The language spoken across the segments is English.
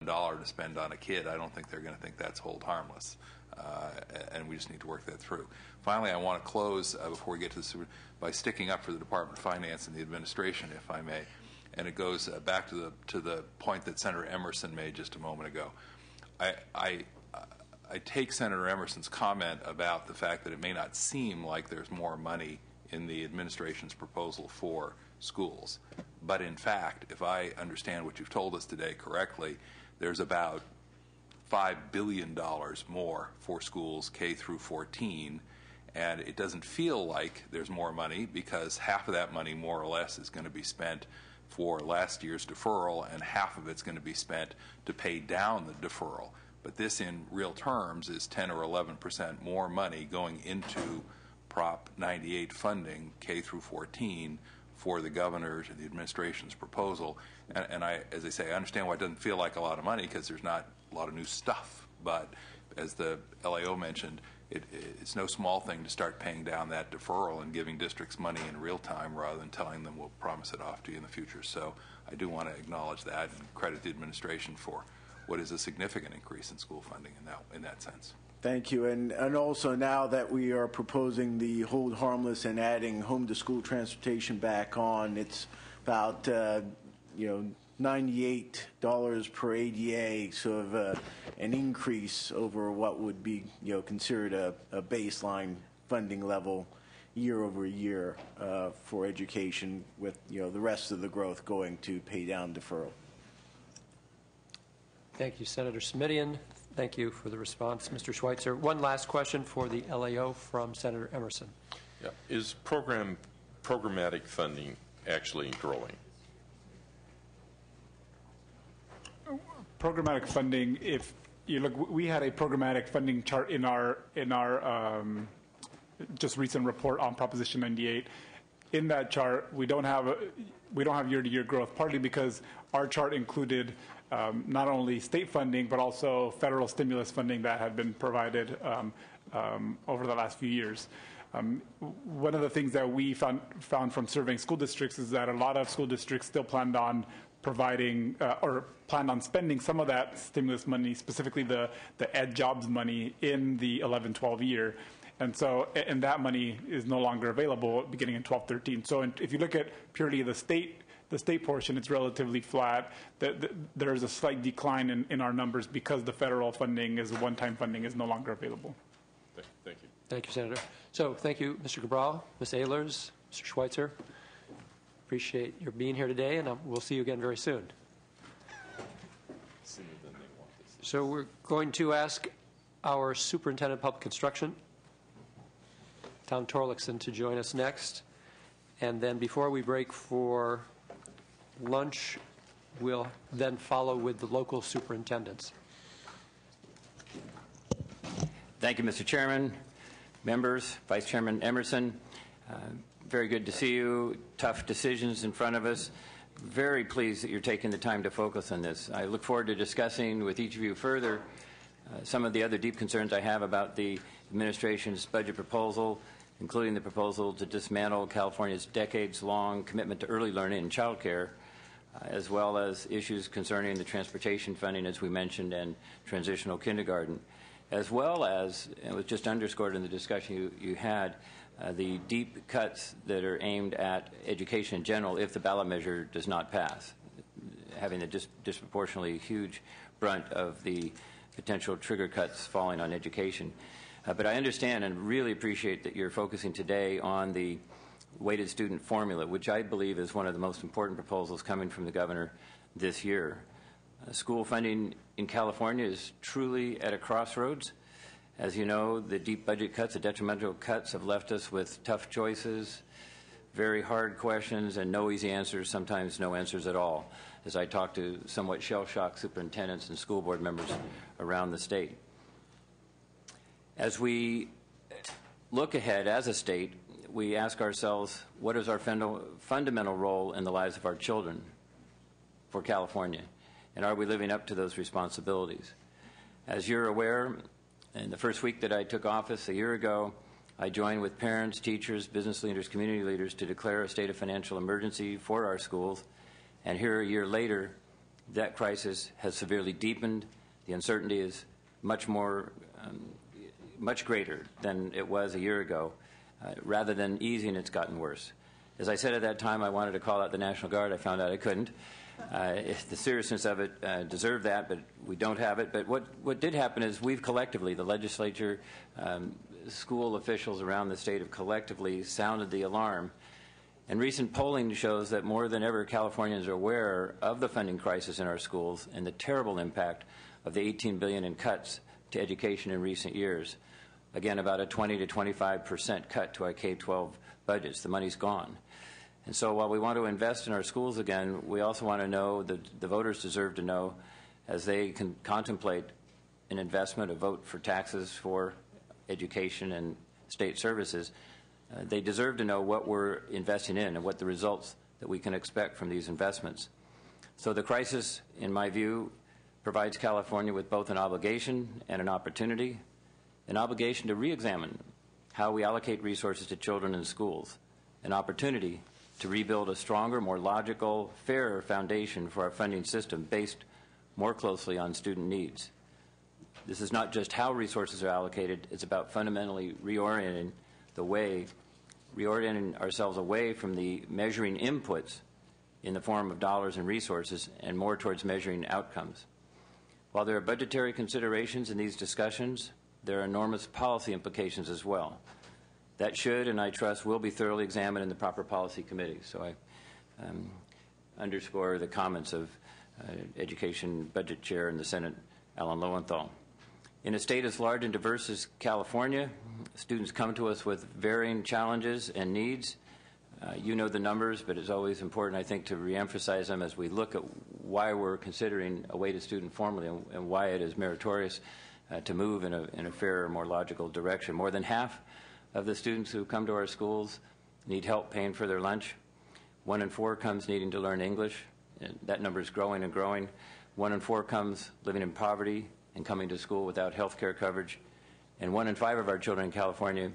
dollar to spend on a kid, I don't think they're going to think that's hold harmless. And we just need to work that through. Finally, I want to close before we get to the by sticking up for the Department of Finance and the administration, if I may. And it goes back to the point that Senator Emerson made just a moment ago. I take Senator Emerson's comment about the fact that it may not seem like there's more money in the administration's proposal for schools. But in fact, if I understand what you've told us today correctly, there's about $5 billion more for schools K through 14, and it doesn't feel like there's more money because half of that money, more or less, is going to be spent for last year's deferral, and half of it's going to be spent to pay down the deferral. But this, in real terms, is 10 or 11% more money going into Prop 98 funding K through 14 for the governor's and the administration's proposal. And as I say, I understand why it doesn't feel like a lot of money because there's not a lot of new stuff. But as the LAO mentioned, it's no small thing to start paying down that deferral and giving districts money in real time rather than telling them we'll promise it off to you in the future. So I do want to acknowledge that and credit the administration for what is a significant increase in school funding in that sense. Thank you. And also now that we are proposing the hold harmless and adding home to school transportation back on, it's about $98 per ADA, sort of an increase over what would be considered a baseline funding level year over year for education, with the rest of the growth going to pay down deferral. Thank you, Senator Smidian. Thank you for the response, Mr. Schweitzer. One last question for the LAO from Senator Emerson. Yeah. Is programmatic funding actually growing? Programmatic funding, if you look, we had a programmatic funding chart in our just recent report on Proposition 98. In that chart, we don't have year-to-year growth, partly because our chart included not only state funding but also federal stimulus funding that had been provided over the last few years. One of the things that we found from surveying school districts is that a lot of school districts still planned on providing or planned on spending some of that stimulus money, specifically the Ed Jobs money, in the 11-12 year. And that money is no longer available beginning in 12-13. So if you look at purely the state portion, it's relatively flat. There's a slight decline in our numbers because the federal funding, one-time funding, is no longer available. Thank you. Thank you, Senator. So thank you, Mr. Cabral, Ms. Ehlers, Mr. Schweitzer. Appreciate your being here today, and we'll see you again very soon. So we're going to ask our Superintendent of Public Construction, Tom Torlakson, to join us next. And then before we break for lunch, we'll then follow with the local superintendents. Thank you, Mr. Chairman, members, Vice Chairman Emerson. Very good to see you. Tough decisions in front of us. Very pleased that you're taking the time to focus on this. I look forward to discussing with each of you further some of the other deep concerns I have about the administration's budget proposal, including the proposal to dismantle California's decades-long commitment to early learning and child care, as well as issues concerning the transportation funding, as we mentioned, and transitional kindergarten, as well as, it was just underscored in the discussion you had, the deep cuts that are aimed at education in general if the ballot measure does not pass, having the disproportionately huge brunt of the potential trigger cuts falling on education. But I understand and really appreciate that you're focusing today on the weighted student formula, which I believe is one of the most important proposals coming from the governor this year. School funding in California is truly at a crossroads. As you know, the deep budget cuts, the detrimental cuts, have left us with tough choices, very hard questions, and no easy answers, sometimes no answers at all, as I talk to somewhat shell-shocked superintendents and school board members around the state. As we look ahead as a state, we ask ourselves, what is our fundamental role in the lives of our children for California? And are we living up to those responsibilities? As you're aware, in the first week that I took office a year ago, I joined with parents, teachers, business leaders, community leaders to declare a state of financial emergency for our schools. And here a year later, That crisis has severely deepened. The uncertainty is much greater than it was a year ago. Rather than easing, it's gotten worse. As I said at that time, I wanted to call out the National Guard. I found out I couldn't. The seriousness of it deserved that, but we don't have it. But what did happen is we've collectively, the legislature, school officials around the state have collectively sounded the alarm. And recent polling shows that more than ever, Californians are aware of the funding crisis in our schools and the terrible impact of the $18 billion in cuts to education in recent years. Again, about a 20 to 25% cut to our K-12 budgets. The money's gone. And so while we want to invest in our schools again, we also want to know, the voters deserve to know, as they can contemplate an investment, a vote for taxes for education and state services, they deserve to know what we're investing in and what the results that we can expect from these investments. So the crisis, in my view, provides California with both an obligation and an opportunity to re-examine how we allocate resources to children in schools, an opportunity to rebuild a stronger, more logical, fairer foundation for our funding system based more closely on student needs. This is not just how resources are allocated, it's about fundamentally reorienting ourselves away from the measuring inputs in the form of dollars and resources and more towards measuring outcomes. While there are budgetary considerations in these discussions, there are enormous policy implications as well. That should, and I trust, will be thoroughly examined in the proper policy committee. So I underscore the comments of Education Budget Chair in the Senate, Alan Lowenthal. In a state as large and diverse as California, students come to us with varying challenges and needs. You know the numbers, but it's always important, I think, to reemphasize them as we look at why we're considering a weighted student formula and why it is meritorious to move in a fairer, more logical direction. More than half of the students who come to our schools need help paying for their lunch. 1 in 4 comes needing to learn English, and that number is growing and growing. 1 in 4 comes living in poverty and coming to school without health care coverage. And 1 in 5 of our children in California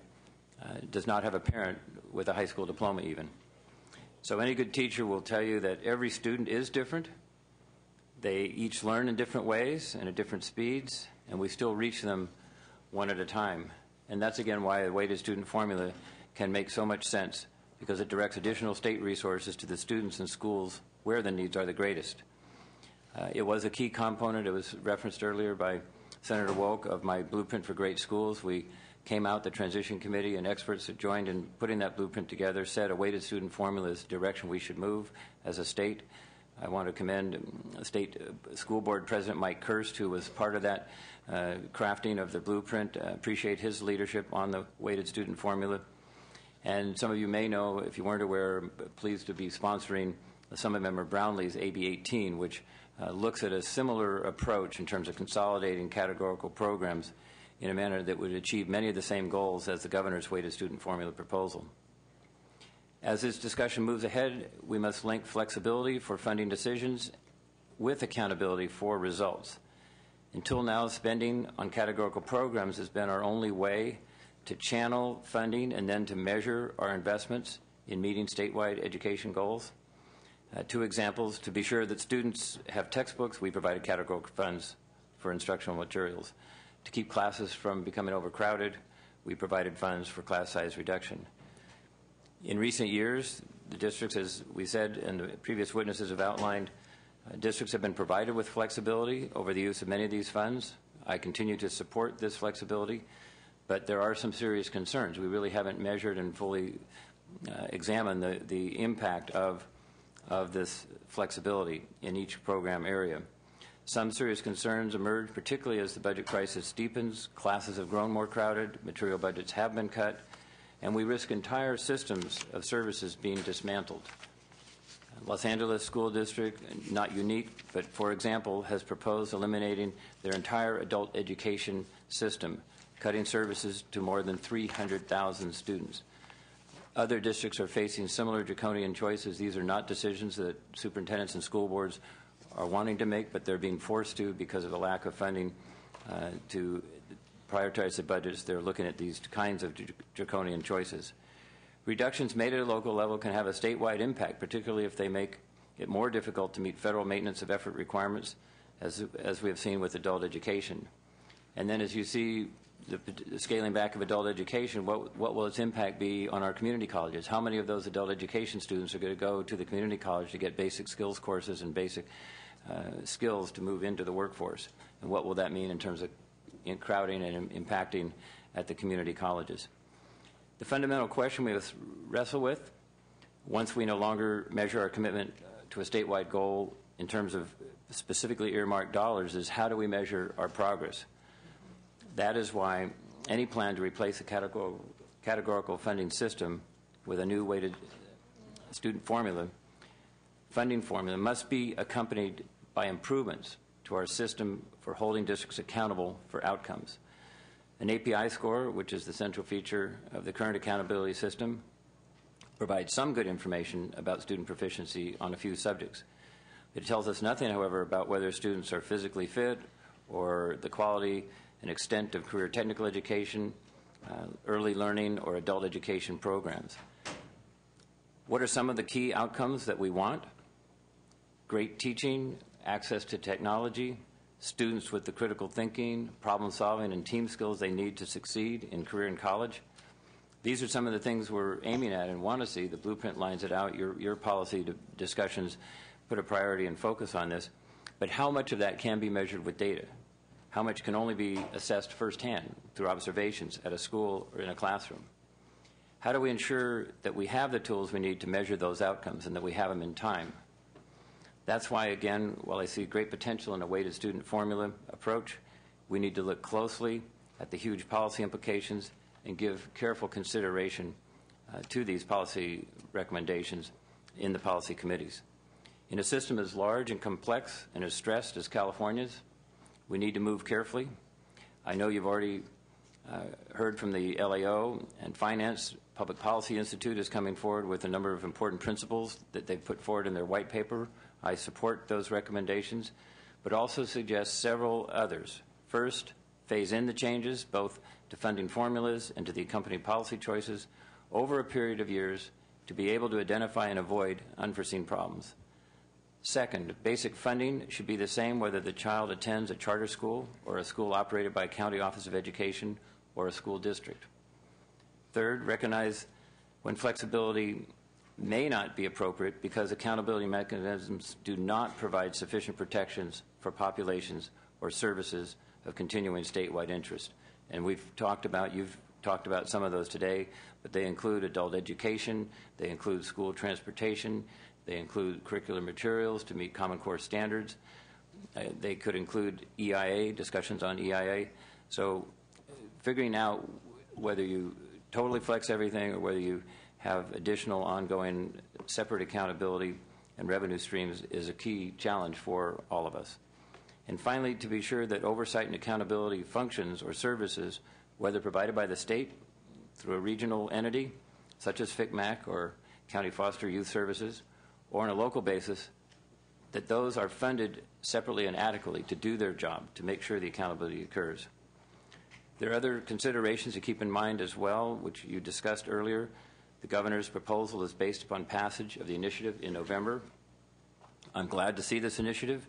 does not have a parent with a high school diploma even. So any good teacher will tell you that every student is different. They each learn in different ways and at different speeds, and we still reach them one at a time. And that's, again, why the weighted student formula can make so much sense, because it directs additional state resources to the students and schools where the needs are the greatest. It was a key component, it was referenced earlier by Senator Wolk, of my blueprint for great schools. We came out, the transition committee and experts that joined in putting that blueprint together said a weighted student formula is the direction we should move as a state. I want to commend State School Board President Mike Kirst, who was part of that crafting of the blueprint. Appreciate his leadership on the weighted student formula. And some of you may know, if you weren't aware, pleased to be sponsoring Assemblymember Brownlee's AB 18, which looks at a similar approach in terms of consolidating categorical programs in a manner that would achieve many of the same goals as the governor's weighted student formula proposal. As this discussion moves ahead, we must link flexibility for funding decisions with accountability for results. Until now, spending on categorical programs has been our only way to channel funding and then to measure our investments in meeting statewide education goals. 2 examples: to be sure that students have textbooks, we provided categorical funds for instructional materials. To keep classes from becoming overcrowded, we provided funds for class size reduction. In recent years, the districts, as we said and the previous witnesses have outlined, districts have been provided with flexibility over the use of many of these funds. I continue to support this flexibility, but there are some serious concerns. We really haven't measured and fully examined the impact of this flexibility in each program area. Some serious concerns emerge, particularly as the budget crisis deepens. Classes have grown more crowded, material budgets have been cut, and we risk entire systems of services being dismantled. Los Angeles School District, not unique, but for example, has proposed eliminating their entire adult education system, cutting services to more than 300,000 students. Other districts are facing similar draconian choices. These are not decisions that superintendents and school boards are wanting to make, but they're being forced to because of a lack of funding to prioritize the budgets. They're looking at these kinds of draconian choices. Reductions made at a local level can have a statewide impact, particularly if they make it more difficult to meet federal maintenance of effort requirements, as we have seen with adult education. And then as you see the scaling back of adult education, what will its impact be on our community colleges? How many of those adult education students are going to go to the community college to get basic skills courses and basic skills to move into the workforce? And what will that mean in terms of crowding and impacting at the community colleges? The fundamental question we must wrestle with, once we no longer measure our commitment to a statewide goal in terms of specifically earmarked dollars, is how do we measure our progress? That is why any plan to replace the categorical funding system with a new weighted student funding formula must be accompanied by improvements to our system for holding districts accountable for outcomes. An API score, which is the central feature of the current accountability system, provides some good information about student proficiency on a few subjects. It tells us nothing, however, about whether students are physically fit or the quality and extent of career technical education, early learning, or adult education programs. What are some of the key outcomes that we want? Great teaching, access to technology, students with the critical thinking, problem solving, and team skills they need to succeed in career and college. These are some of the things we're aiming at and want to see. The blueprint lines it out. Your policy discussions put a priority and focus on this. But how much of that can be measured with data? How much can only be assessed firsthand through observations at a school or in a classroom? How do we ensure that we have the tools we need to measure those outcomes and that we have them in time? That's why, again, while I see great potential in a weighted student formula approach, we need to look closely at the huge policy implications and give careful consideration to these policy recommendations in the policy committees. In a system as large and complex and as stressed as California's, we need to move carefully. I know you've already heard from the LAO and Finance. Public Policy Institute is coming forward with a number of important principles that they've put forward in their white paper. I support those recommendations, but also suggest several others. First, phase in the changes, both to funding formulas and to the accompanying policy choices, over a period of years to be able to identify and avoid unforeseen problems. Second, basic funding should be the same whether the child attends a charter school or a school operated by a county office of education or a school district. Third, recognize when flexibility may not be appropriate because accountability mechanisms do not provide sufficient protections for populations or services of continuing statewide interest. And you've talked about some of those today, but they include adult education, they include school transportation, they include curricular materials to meet Common Core standards. They could include EIA, discussions on EIA. So figuring out whether you totally flex everything or whether you have additional ongoing separate accountability and revenue streams is a key challenge for all of us. And finally, to be sure that oversight and accountability functions or services, whether provided by the state through a regional entity, such as FICMAC or County Foster Youth Services, or on a local basis, that those are funded separately and adequately to do their job, to make sure the accountability occurs. There are other considerations to keep in mind as well, which you discussed earlier. The governor's proposal is based upon passage of the initiative in November. I'm glad to see this initiative.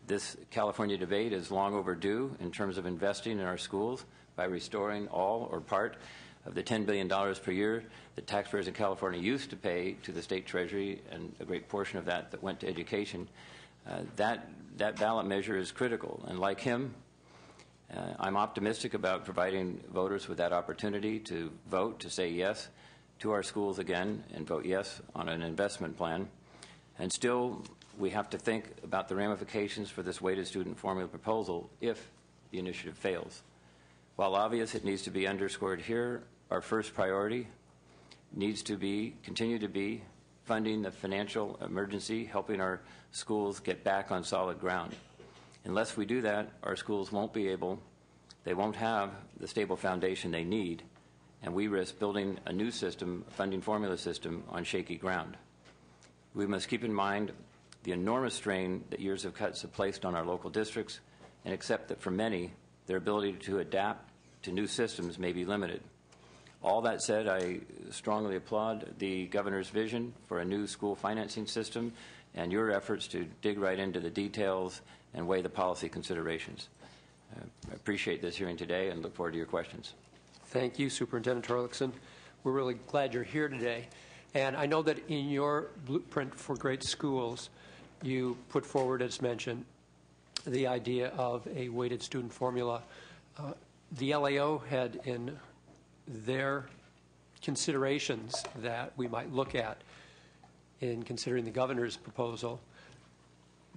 This California debate is long overdue in terms of investing in our schools by restoring all or part of the $10 billion per year that taxpayers in California used to pay to the state treasury, and a great portion of that went to education. That ballot measure is critical, and like him, I'm optimistic about providing voters with that opportunity to vote, to say yes to our schools again, and vote yes on an investment plan. And still, we have to think about the ramifications for this weighted student formula proposal if the initiative fails. While obvious it needs to be underscored here, our first priority needs to be, continue to be, funding the financial emergency, helping our schools get back on solid ground. Unless we do that, our schools won't have the stable foundation they need, and we risk building a new system, funding formula system, on shaky ground. We must keep in mind the enormous strain that years of cuts have placed on our local districts, and accept that for many, their ability to adapt to new systems may be limited. All that said, I strongly applaud the governor's vision for a new school financing system and your efforts to dig right into the details and weigh the policy considerations. I appreciate this hearing today and look forward to your questions. Thank you, Superintendent Torlakson. We're really glad you're here today. And I know that in your blueprint for great schools, you put forward, as mentioned, the idea of a weighted student formula. The LAO had in their considerations that we might look at in considering the governor's proposal,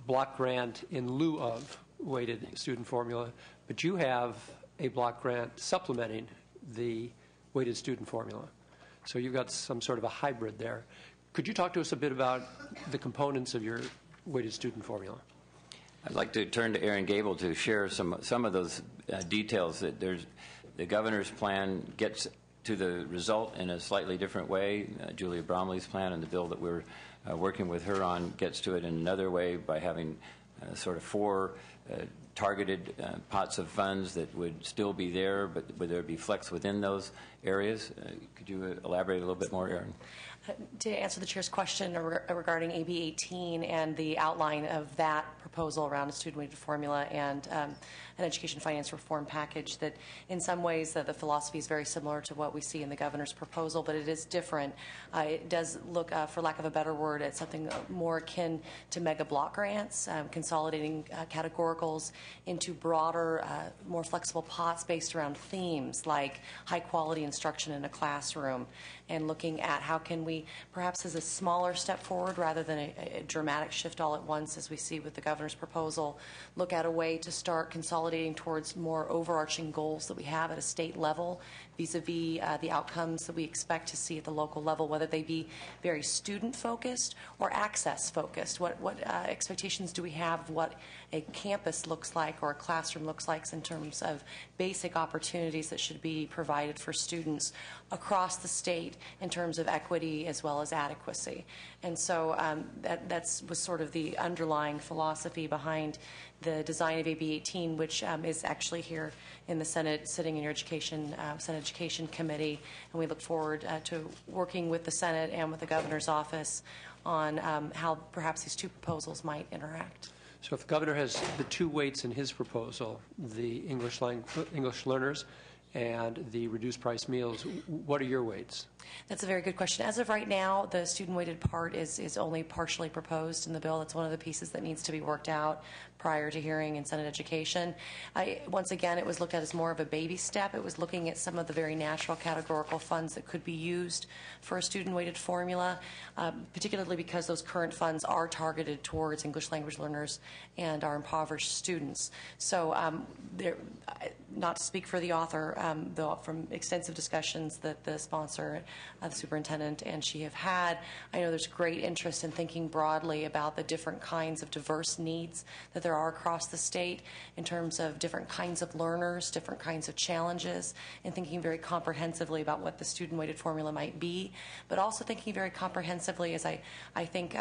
block grant in lieu of weighted student formula, but you have a block grant supplementing the weighted student formula. So you've got some sort of a hybrid there. Could you talk to us a bit about the components of your weighted student formula? I'd like to turn to Aaron Gable to share some of those details. That the governor's plan gets to the result in a slightly different way. Julia Bromley's plan and the bill that we're working with her on gets to it in another way by having sort of 4 targeted pots of funds that would still be there, but would there be flex within those areas? Could you elaborate a little bit more, Aaron? To answer the Chair's question regarding AB 18 and the outline of that proposal around a student-weighted formula and an education finance reform package, that in some ways the philosophy is very similar to what we see in the governor's proposal, but it is different. It does look, for lack of a better word, at something more akin to mega block grants, consolidating categoricals into broader, more flexible pots based around themes like high-quality instruction in a classroom, and looking at how can we, perhaps as a smaller step forward rather than a dramatic shift all at once as we see with the governor's proposal, look at a way to start consolidating towards more overarching goals that we have at a state level vis-a-vis the outcomes that we expect to see at the local level, whether they be very student-focused or access-focused. What expectations do we have of what a campus looks like or a classroom looks like in terms of basic opportunities that should be provided for students across the state in terms of equity as well as adequacy. And so that was sort of the underlying philosophy behind the design of AB 18, which is actually here in the Senate, sitting in your Senate Education Committee, and we look forward to working with the Senate and with the governor's office on how perhaps these two proposals might interact. So if the governor has the 2 weights in his proposal, the English learners and the reduced price meals, what are your weights? That's a very good question. As of right now, the student-weighted part is only partially proposed in the bill. That's one of the pieces that needs to be worked out prior to hearing in Senate Education. Once again, it was looked at as more of a baby step. It was looking at some of the very natural categorical funds that could be used for a student-weighted formula, particularly because those current funds are targeted towards English language learners and our impoverished students. So not to speak for the author, though from extensive discussions that the sponsor, the superintendent, and she have had, I know there's great interest in thinking broadly about the different kinds of diverse needs that there are across the state in terms of different kinds of learners, different kinds of challenges, and thinking very comprehensively about what the student-weighted formula might be, but also thinking very comprehensively, as I think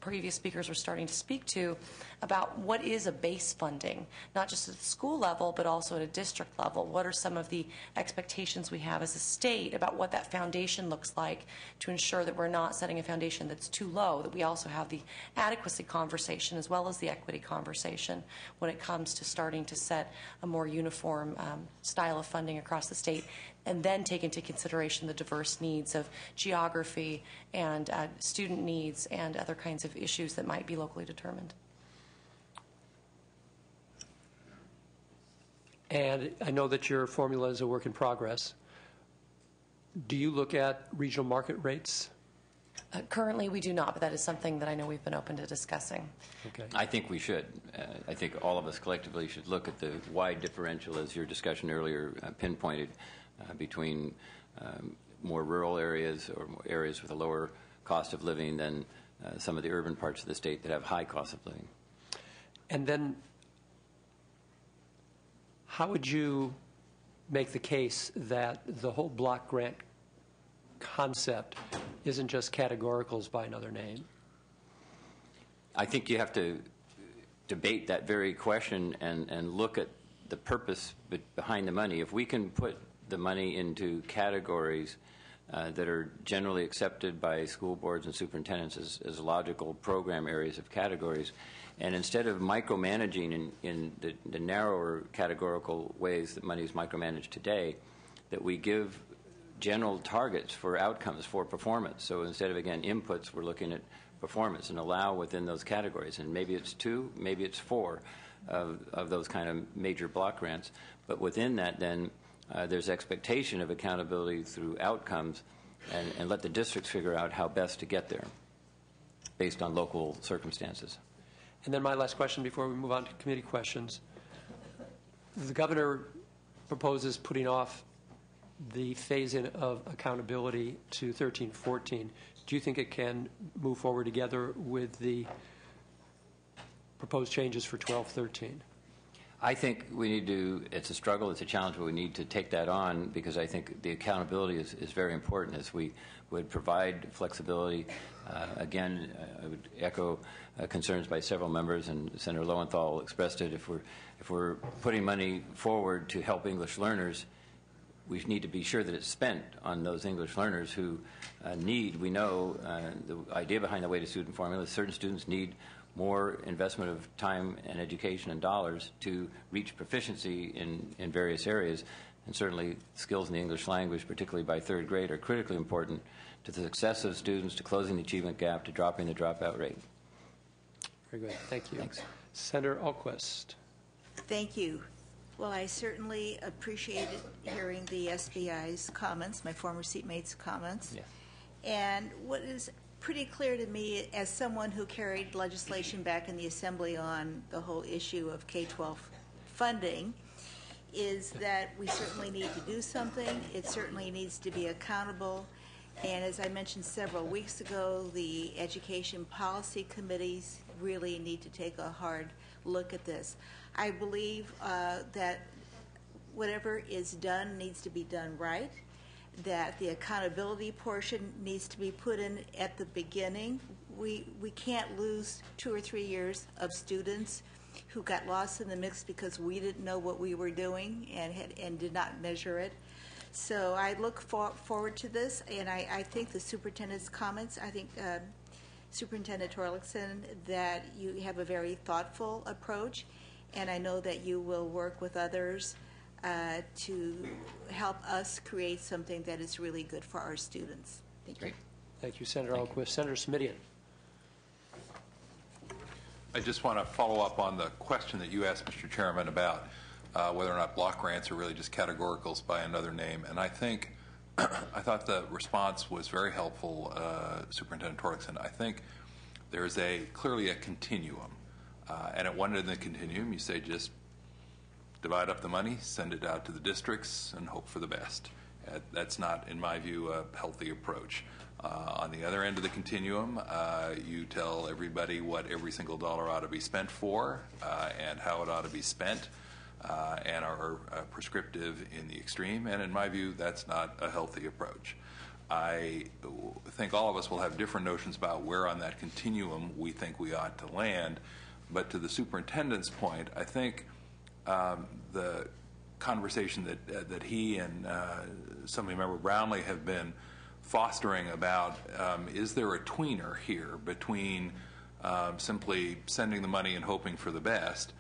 previous speakers were starting to speak to, about what is a base funding, not just at the school level, but also at a district level. What are some of the expectations we have as a state about what that foundation looks like to ensure that we're not setting a foundation that's too low, that we also have the adequacy conversation as well as the equity conversation when it comes to starting to set a more uniform style of funding across the state, and then take into consideration the diverse needs of geography and student needs and other kinds of issues that might be locally determined. And I know that your formula is a work in progress. Do you look at regional market rates? Currently, we do not, but that is something that I know we've been open to discussing. Okay. I think we should. I think all of us collectively should look at the wide differential, as your discussion earlier pinpointed, between more rural areas or areas with a lower cost of living than some of the urban parts of the state that have high cost of living. And then how would you make the case that the whole block grant concept isn't just categoricals by another name? I think you have to debate that very question and look at the purpose behind the money. If we can put the money into categories that are generally accepted by school boards and superintendents as logical program areas of categories. And instead of micromanaging in the narrower categorical ways that money is micromanaged today, that we give general targets for outcomes, for performance. So instead of, again, inputs, we're looking at performance and allow within those categories. And maybe it's 2, maybe it's 4 of those kind of major block grants. But within that, then, there's expectation of accountability through outcomes, and let the districts figure out how best to get there based on local circumstances. And then my last question before we move on to committee questions. The governor proposes putting off the phase-in of accountability to 13-14. Do you think it can move forward together with the proposed changes for 12-13? I think we need to, it's a struggle, it's a challenge, but we need to take that on because I think the accountability is very important as we would provide flexibility. Again, I would echo concerns by several members, and Senator Lowenthal expressed it. If we're putting money forward to help English learners, we need to be sure that it's spent on those English learners who we know the idea behind the weighted student formula is certain students need more investment of time and education and dollars to reach proficiency in various areas. And certainly skills in the English language, particularly by 3rd grade, are critically important to the success of students, to closing the achievement gap, to dropping the dropout rate. Very good. Thank you. Thanks. Senator Alquist. Thank you. Well, I certainly appreciated hearing the SBI's comments, my former seatmates' comments. Yes. And what is pretty clear to me as someone who carried legislation back in the Assembly on the whole issue of K-12 funding is that we certainly need to do something. It certainly needs to be accountable. And as I mentioned several weeks ago, the education policy committees really need to take a hard look at this. I believe that whatever is done needs to be done right, that the accountability portion needs to be put in at the beginning. We can't lose 2 or 3 years of students who got lost in the mix because we didn't know what we were doing and did not measure it. So I look forward to this, and I think the superintendent's comments, I think Superintendent Torlakson, that you have a very thoughtful approach, and I know that you will work with others to help us create something that is really good for our students. Thank you. Thank you, Senator Alquist. Senator Smidian. I just want to follow up on the question that you asked, Mr. Chairman, about whether or not block grants are really just categoricals by another name. And I think, I thought the response was very helpful, Superintendent Torlakson. I think there's clearly a continuum. And at one end of the continuum, you say just divide up the money, send it out to the districts, and hope for the best. That's not, in my view, a healthy approach. On the other end of the continuum, you tell everybody what every single dollar ought to be spent for and how it ought to be spent, and are prescriptive in the extreme. And in my view, that's not a healthy approach. I think all of us will have different notions about where on that continuum we think we ought to land. But to the superintendent's point, I think the conversation that he and Assemblymember Brownlee have been fostering about, is there a tweener here between simply sending the money and hoping for the best,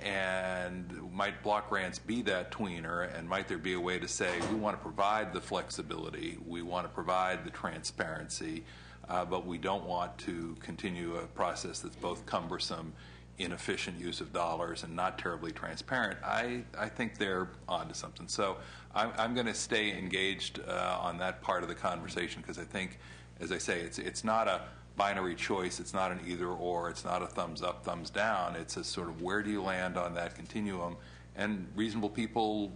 and might block grants be that tweener, and might there be a way to say we want to provide the flexibility, we want to provide the transparency, but we don't want to continue a process that's both cumbersome, inefficient use of dollars, and not terribly transparent. I think they're onto something. So I'm going to stay engaged on that part of the conversation, because I think, as I say, it's not a binary choice. It's not an either or. It's not a thumbs up, thumbs down. It's a sort of where do you land on that continuum? And reasonable people,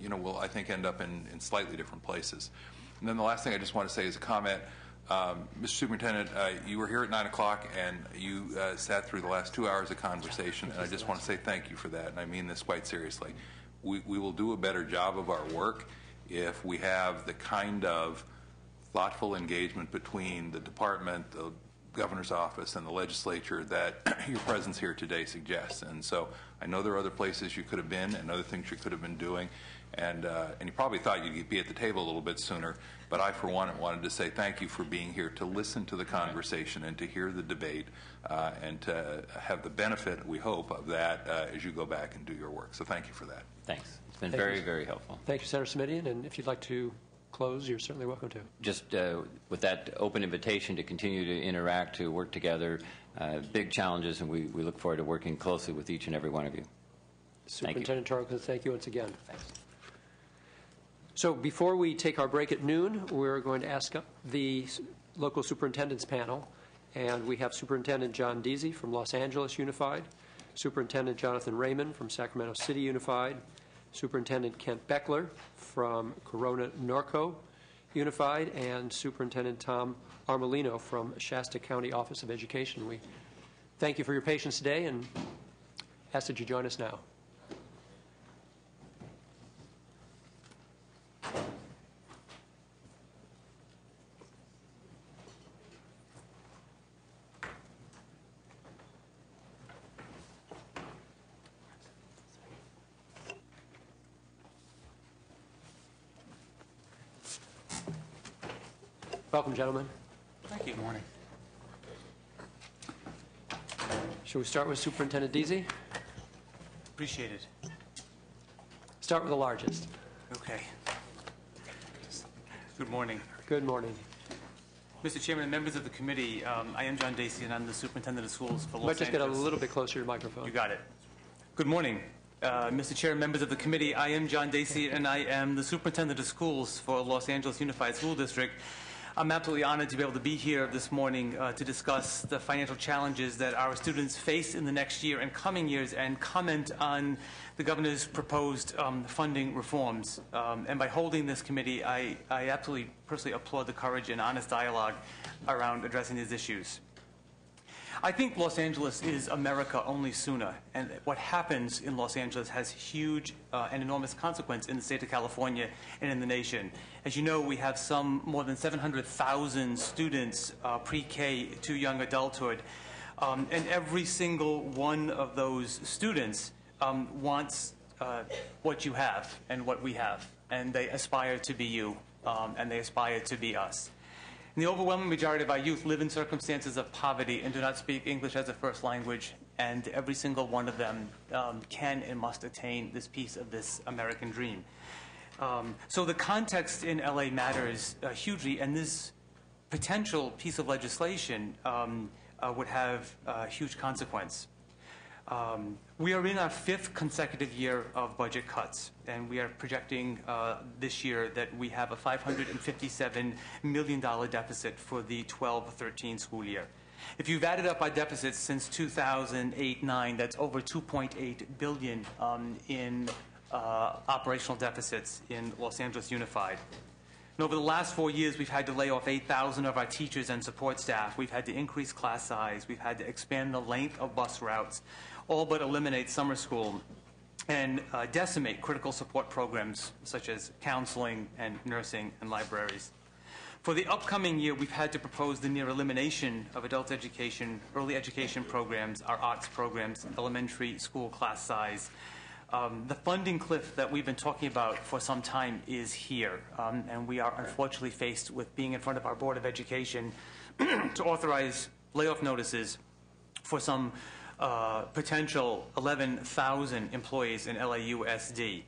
will, I think, end up in slightly different places. And then the last thing I just want to say is a comment. Mr. Superintendent, you were here at 9 o'clock, and you sat through the last 2 hours of conversation, and I just want to say thank you for that, and I mean this quite seriously. We will do a better job of our work if we have the kind of thoughtful engagement between the department, the governor's office and the legislature that your presence here today suggests. And so I know there are other places you could have been and other things you could have been doing, and you probably thought you'd be at the table a little bit sooner, but I, for one, wanted to say thank you for being here to listen to the conversation and to hear the debate and to have the benefit, we hope, of that as you go back and do your work. So thank you for that. Thanks. It's been very, very helpful. Thank you, Senator Simitian, and if you'd like to close, you're certainly welcome to. Just with that open invitation to continue to interact, to work together, big challenges, and we look forward to working closely with each and every one of you. Superintendent Torkelson, thank you once again. Thanks. So before we take our break at noon, we're going to ask the local superintendents panel, and we have Superintendent John Deasy from Los Angeles Unified, Superintendent Jonathan Raymond from Sacramento City Unified, Superintendent Kent Beckler from Corona Norco Unified, and Superintendent Tom Armelino from Shasta County Office of Education. We thank you for your patience today and ask that you join us now. Welcome, gentlemen. Thank you. Good morning. Shall we start with Superintendent Deasy? Appreciate it. Start with the largest. Okay. Good morning. Good morning. Mr. Chairman and members of the committee, I am John Deasy, and I'm the superintendent of schools for Los Might just get a Angeles. little bit closer to your microphone. You got it. Good morning. Mr. Chair and members of the committee, I am John Deasy, and I am the superintendent of schools for Los Angeles Unified School District. I'm absolutely honored to be able to be here this morning to discuss the financial challenges that our students face in the next year and coming years and comment on the governor's proposed funding reforms. And by holding this committee, I absolutely personally applaud the courage and honest dialogue around addressing these issues. I think Los Angeles is America only sooner, and what happens in Los Angeles has huge and enormous consequence in the state of California and in the nation. As you know, we have more than 700,000 students pre-K to young adulthood, and every single one of those students wants what you have and what we have, and they aspire to be you, and they aspire to be us. And the overwhelming majority of our youth live in circumstances of poverty and do not speak English as a first language, and every single one of them can and must attain this piece of this American dream. So the context in LA matters hugely, and this potential piece of legislation would have a huge consequence. We are in our 5th consecutive year of budget cuts, and we are projecting this year that we have a $557 million deficit for the 12-13 school year. If you've added up our deficits since 2008-9, that's over $2.8 billion in operational deficits in Los Angeles Unified. And over the last 4 years, we've had to lay off 8,000 of our teachers and support staff. We've had to increase class size. We've had to expand the length of bus routes, all but eliminate summer school, and decimate critical support programs such as counseling and nursing and libraries. For the upcoming year, we've had to propose the near elimination of adult education, early education programs, our arts programs, elementary school class size. The funding cliff that we've been talking about for some time is here, and we are unfortunately faced with being in front of our Board of Education to authorize layoff notices for some potential 11,000 employees in LAUSD.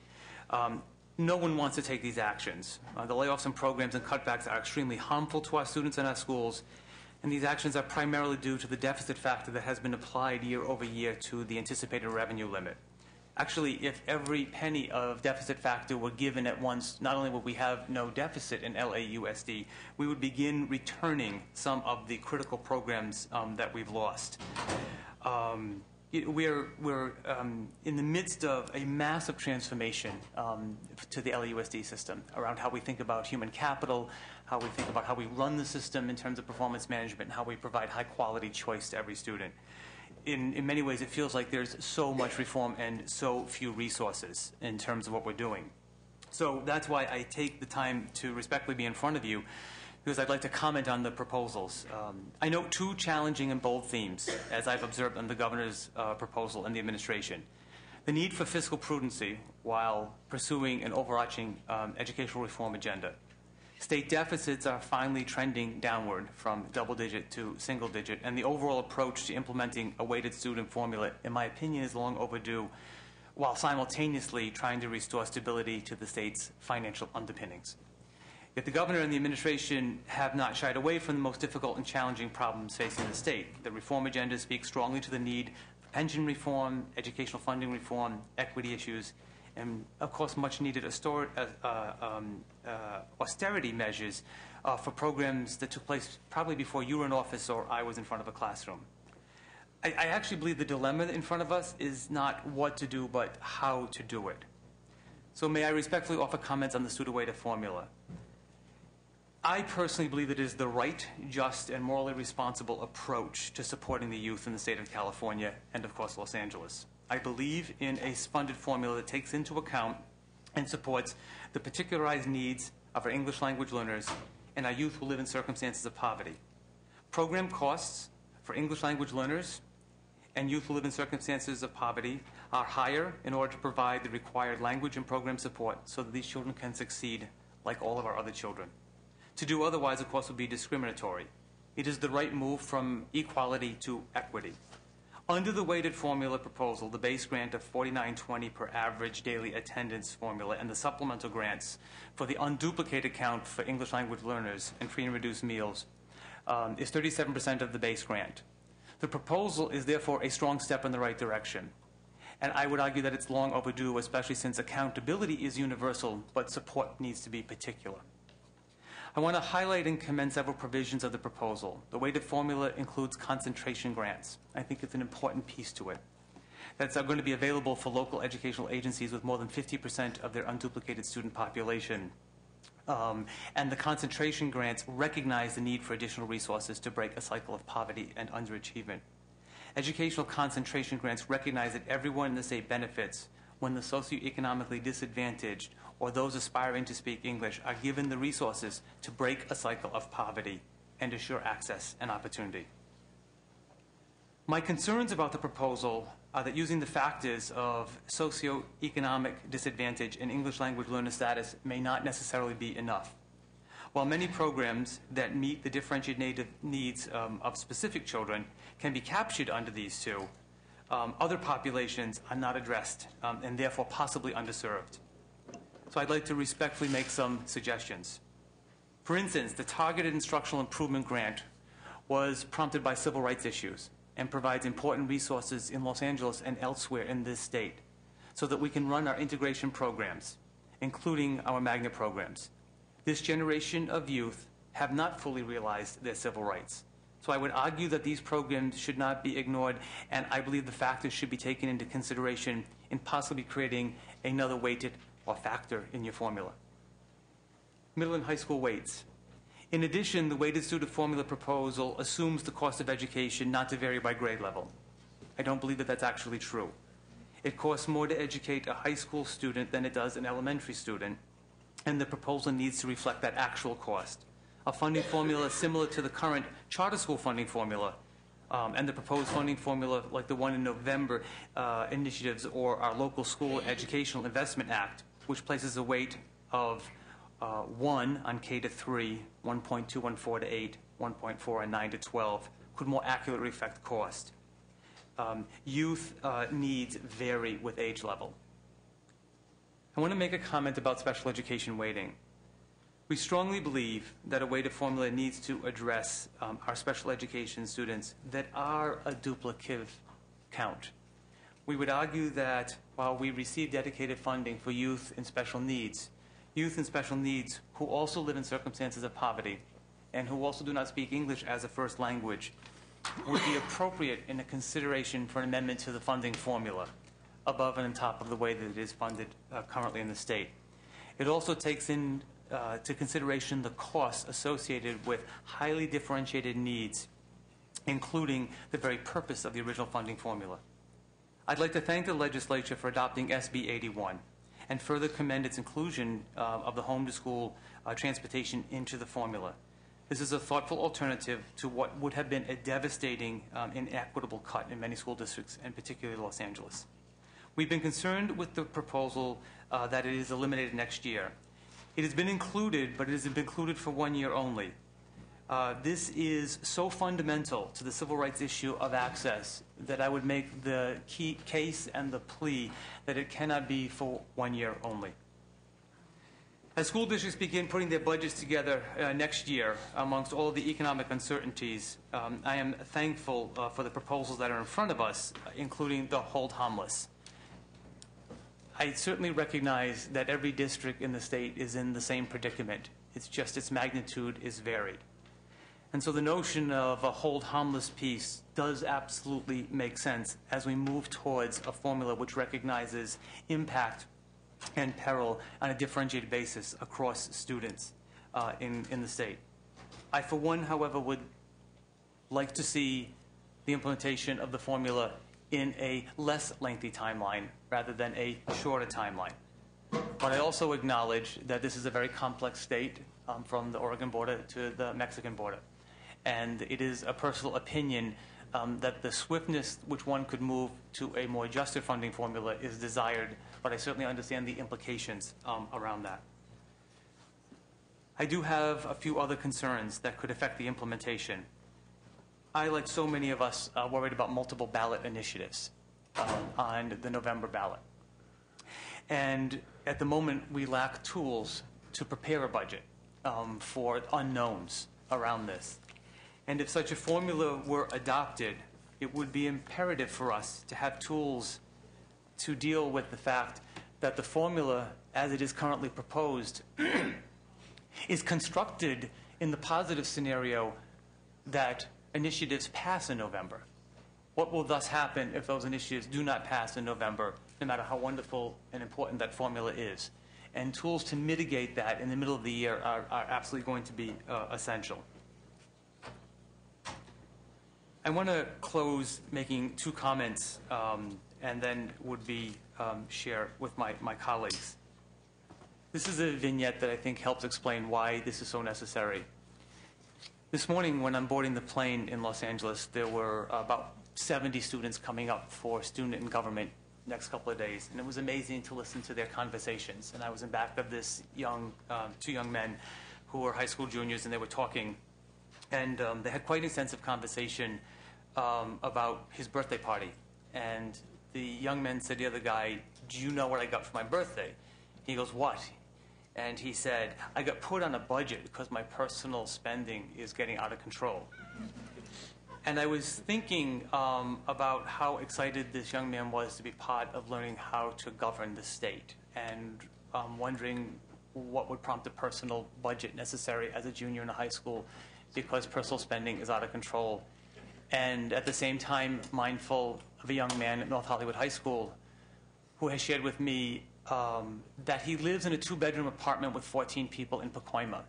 No one wants to take these actions. The layoffs and programs and cutbacks are extremely harmful to our students and our schools, and these actions are primarily due to the deficit factor that has been applied year over year to the anticipated revenue limit. Actually, if every penny of deficit factor were given at once, not only would we have no deficit in LAUSD, we would begin returning some of the critical programs that we've lost. We're in the midst of a massive transformation to the LAUSD system around how we think about human capital, how we think about how we run the system in terms of performance management, and how we provide high-quality choice to every student. In many ways, it feels like there's so much reform and so few resources in terms of what we're doing. So that's why I take the time to respectfully be in front of you because I'd like to comment on the proposals. I note two challenging and bold themes, as I've observed on the governor's proposal and the administration. The need for fiscal prudency while pursuing an overarching educational reform agenda. State deficits are finally trending downward from double-digit to single-digit, and the overall approach to implementing a weighted student formula, in my opinion, is long overdue, while simultaneously trying to restore stability to the state's financial underpinnings. Yet the governor and the administration have not shied away from the most difficult and challenging problems facing the state. The reform agenda speaks strongly to the need for pension reform, educational funding reform, equity issues, and, of course, much-needed austerity measures for programs that took place probably before you were in office or I was in front of a classroom. I actually believe the dilemma in front of us is not what to do, but how to do it. So may I respectfully offer comments on the student-weighted formula? I personally believe that it is the right, just, and morally responsible approach to supporting the youth in the state of California and, of course, Los Angeles. I believe in a funded formula that takes into account and supports the particularized needs of our English language learners and our youth who live in circumstances of poverty. Program costs for English language learners and youth who live in circumstances of poverty are higher in order to provide the required language and program support so that these children can succeed like all of our other children. To do otherwise, of course, would be discriminatory. It is the right move from equality to equity. Under the weighted formula proposal, the base grant of $49.20 per average daily attendance formula and the supplemental grants for the unduplicated count for English language learners and free and reduced meals is 37% of the base grant. The proposal is therefore a strong step in the right direction. And I would argue that it's long overdue, especially since accountability is universal, but support needs to be particular. I want to highlight and commend several provisions of the proposal. The weighted formula includes concentration grants. I think it's an important piece to it. That's going to be available for local educational agencies with more than 50% of their unduplicated student population. And the concentration grants recognize the need for additional resources to break a cycle of poverty and underachievement. Educational concentration grants recognize that everyone in the state benefits when the socioeconomically disadvantaged or those aspiring to speak English are given the resources to break a cycle of poverty and assure access and opportunity. My concerns about the proposal are that using the factors of socioeconomic disadvantage and English language learner status may not necessarily be enough. While many programs that meet the differentiated needs of specific children can be captured under these two, other populations are not addressed and therefore possibly underserved. So I'd like to respectfully make some suggestions. For instance, the Targeted Instructional Improvement Grant was prompted by civil rights issues and provides important resources in Los Angeles and elsewhere in this state so that we can run our integration programs, including our magnet programs. This generation of youth have not fully realized their civil rights. So I would argue that these programs should not be ignored, and I believe the factors should be taken into consideration in possibly creating another weighted or factor in your formula. Middle and high school weights. In addition, the weighted student formula proposal assumes the cost of education not to vary by grade level. I don't believe that that's actually true. It costs more to educate a high school student than it does an elementary student, and the proposal needs to reflect that actual cost. A funding formula similar to the current charter school funding formula and the proposed funding formula like the one in November initiatives or our local school educational investment act, which places a weight of 1 on K to 3, 1.2 on 4 to 8, 1.4 on 9 to 12, could more accurately reflect cost. Youth needs vary with age level. I want to make a comment about special education weighting. We strongly believe that a weighted formula needs to address our special education students that are a duplicative count. We would argue that while we receive dedicated funding for youth in special needs who also live in circumstances of poverty and who also do not speak English as a first language would be appropriate in a consideration for an amendment to the funding formula above and on top of the way that it is funded currently in the state. It also takes into consideration the costs associated with highly differentiated needs, including the very purpose of the original funding formula. I'd like to thank the legislature for adopting SB 81 and further commend its inclusion of the home-to-school transportation into the formula. This is a thoughtful alternative to what would have been a devastating, inequitable cut in many school districts, and particularly Los Angeles. We've been concerned with the proposal that it is eliminated next year. It has been included, but it has been included for 1 year only. This is so fundamental to the civil rights issue of access that I would make the key case and the plea that it cannot be for 1 year only. As school districts begin putting their budgets together next year, amongst all of the economic uncertainties, I am thankful for the proposals that are in front of us, including the hold harmless. I certainly recognize that every district in the state is in the same predicament. It's just its magnitude is varied. And so the notion of a hold harmless piece does absolutely make sense as we move towards a formula which recognizes impact and peril on a differentiated basis across students in the state. I, for one, however, would like to see the implementation of the formula in a less lengthy timeline rather than a shorter timeline. But I also acknowledge that this is a very complex state from the Oregon border to the Mexican border. And it is a personal opinion that the swiftness which one could move to a more adjusted funding formula is desired, but I certainly understand the implications around that. I do have a few other concerns that could affect the implementation. I, like so many of us, are worried about multiple ballot initiatives on the November ballot. And at the moment, we lack tools to prepare a budget for unknowns around this. And if such a formula were adopted, it would be imperative for us to have tools to deal with the fact that the formula, as it is currently proposed, is constructed in the positive scenario that initiatives pass in November. What will thus happen if those initiatives do not pass in November, no matter how wonderful and important that formula is? And tools to mitigate that in the middle of the year are absolutely going to be essential. I want to close making two comments and then would be share with my colleagues. This is a vignette that I think helps explain why this is so necessary. This morning when I'm boarding the plane in Los Angeles, there were about 70 students coming up for student and government next couple of days, and it was amazing to listen to their conversations. And I was in back of this two young men who were high school juniors, and they were talking. And they had quite an extensive conversation about his birthday party. And the young man said to the other guy, "Do you know what I got for my birthday?" He goes, "What?" And he said, "I got put on a budget because my personal spending is getting out of control." And I was thinking about how excited this young man was to be part of learning how to govern the state, and wondering what would prompt a personal budget necessary as a junior in a high school because personal spending is out of control. And at the same time, mindful of a young man at North Hollywood High School who has shared with me that he lives in a 2-bedroom apartment with 14 people in Pacoima.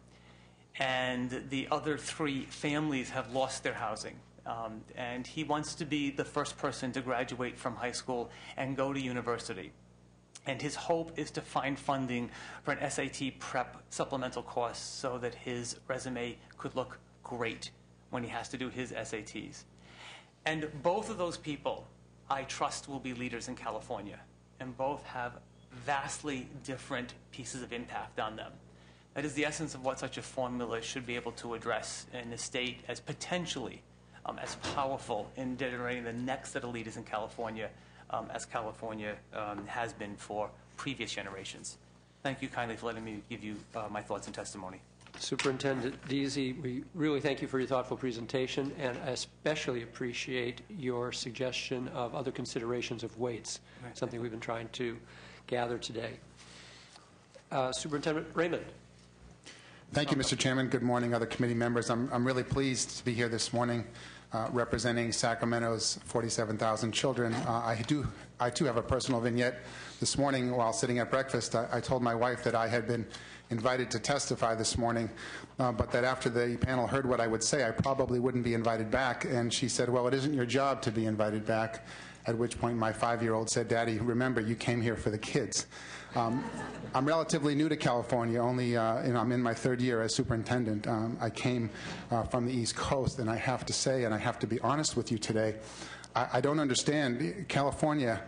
And the other 3 families have lost their housing. And he wants to be the first person to graduate from high school and go to university. And his hope is to find funding for an SAT prep supplemental course so that his resume could look great when he has to do his SATs. And both of those people, I trust, will be leaders in California. And both have vastly different pieces of impact on them. That is the essence of what such a formula should be able to address in a state as potentially as powerful in generating the next set of leaders in California as California has been for previous generations. Thank you kindly for letting me give you my thoughts and testimony. Superintendent Deasy, we really thank you for your thoughtful presentation, and I especially appreciate your suggestion of other considerations of weights, something we've been trying to gather today. Superintendent Raymond. Thank you, Mr. Chairman. Good morning, other committee members. I'm really pleased to be here this morning representing Sacramento's 47,000 children. I too have a personal vignette. This morning, while sitting at breakfast, I told my wife that I had been invited to testify this morning, but that after the panel heard what I would say, I probably wouldn't be invited back. And she said, "Well, it isn't your job to be invited back." at which point my 5-year-old said, "Daddy, remember, you came here for the kids." I'm relatively new to California. Only I'm in my 3rd year as superintendent. I came from the East Coast, and I have to say, and I have to be honest with you today, I don't understand. California,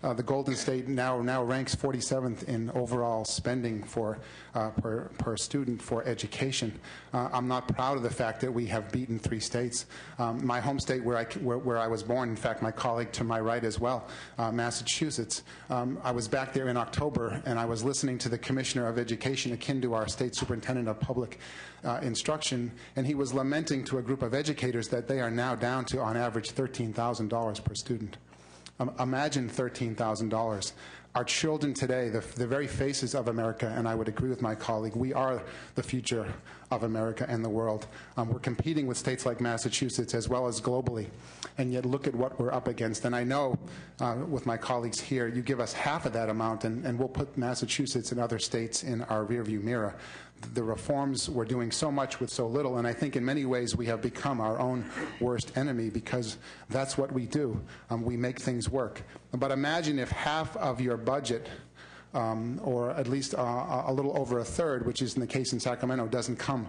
the Golden State, now ranks 47th in overall spending for per student for education. I'm not proud of the fact that we have beaten 3 states. My home state, where I was born, in fact, my colleague to my right as well, Massachusetts. I was back there in October, and I was listening to the Commissioner of Education, akin to our state superintendent of public instruction, and he was lamenting to a group of educators that they are now down to, on average, $13,000 per student. Imagine $13,000. Our children today, the very faces of America, and I would agree with my colleague, we are the future of America and the world. We're competing with states like Massachusetts as well as globally, and yet look at what we're up against. And I know with my colleagues here, you give us half of that amount, and we'll put Massachusetts and other states in our rearview mirror. The reforms, we're doing so much with so little, and I think in many ways we have become our own worst enemy because that's what we do. We make things work. But imagine if half of your budget, or at least a little over a third, which is in the case in Sacramento, doesn't come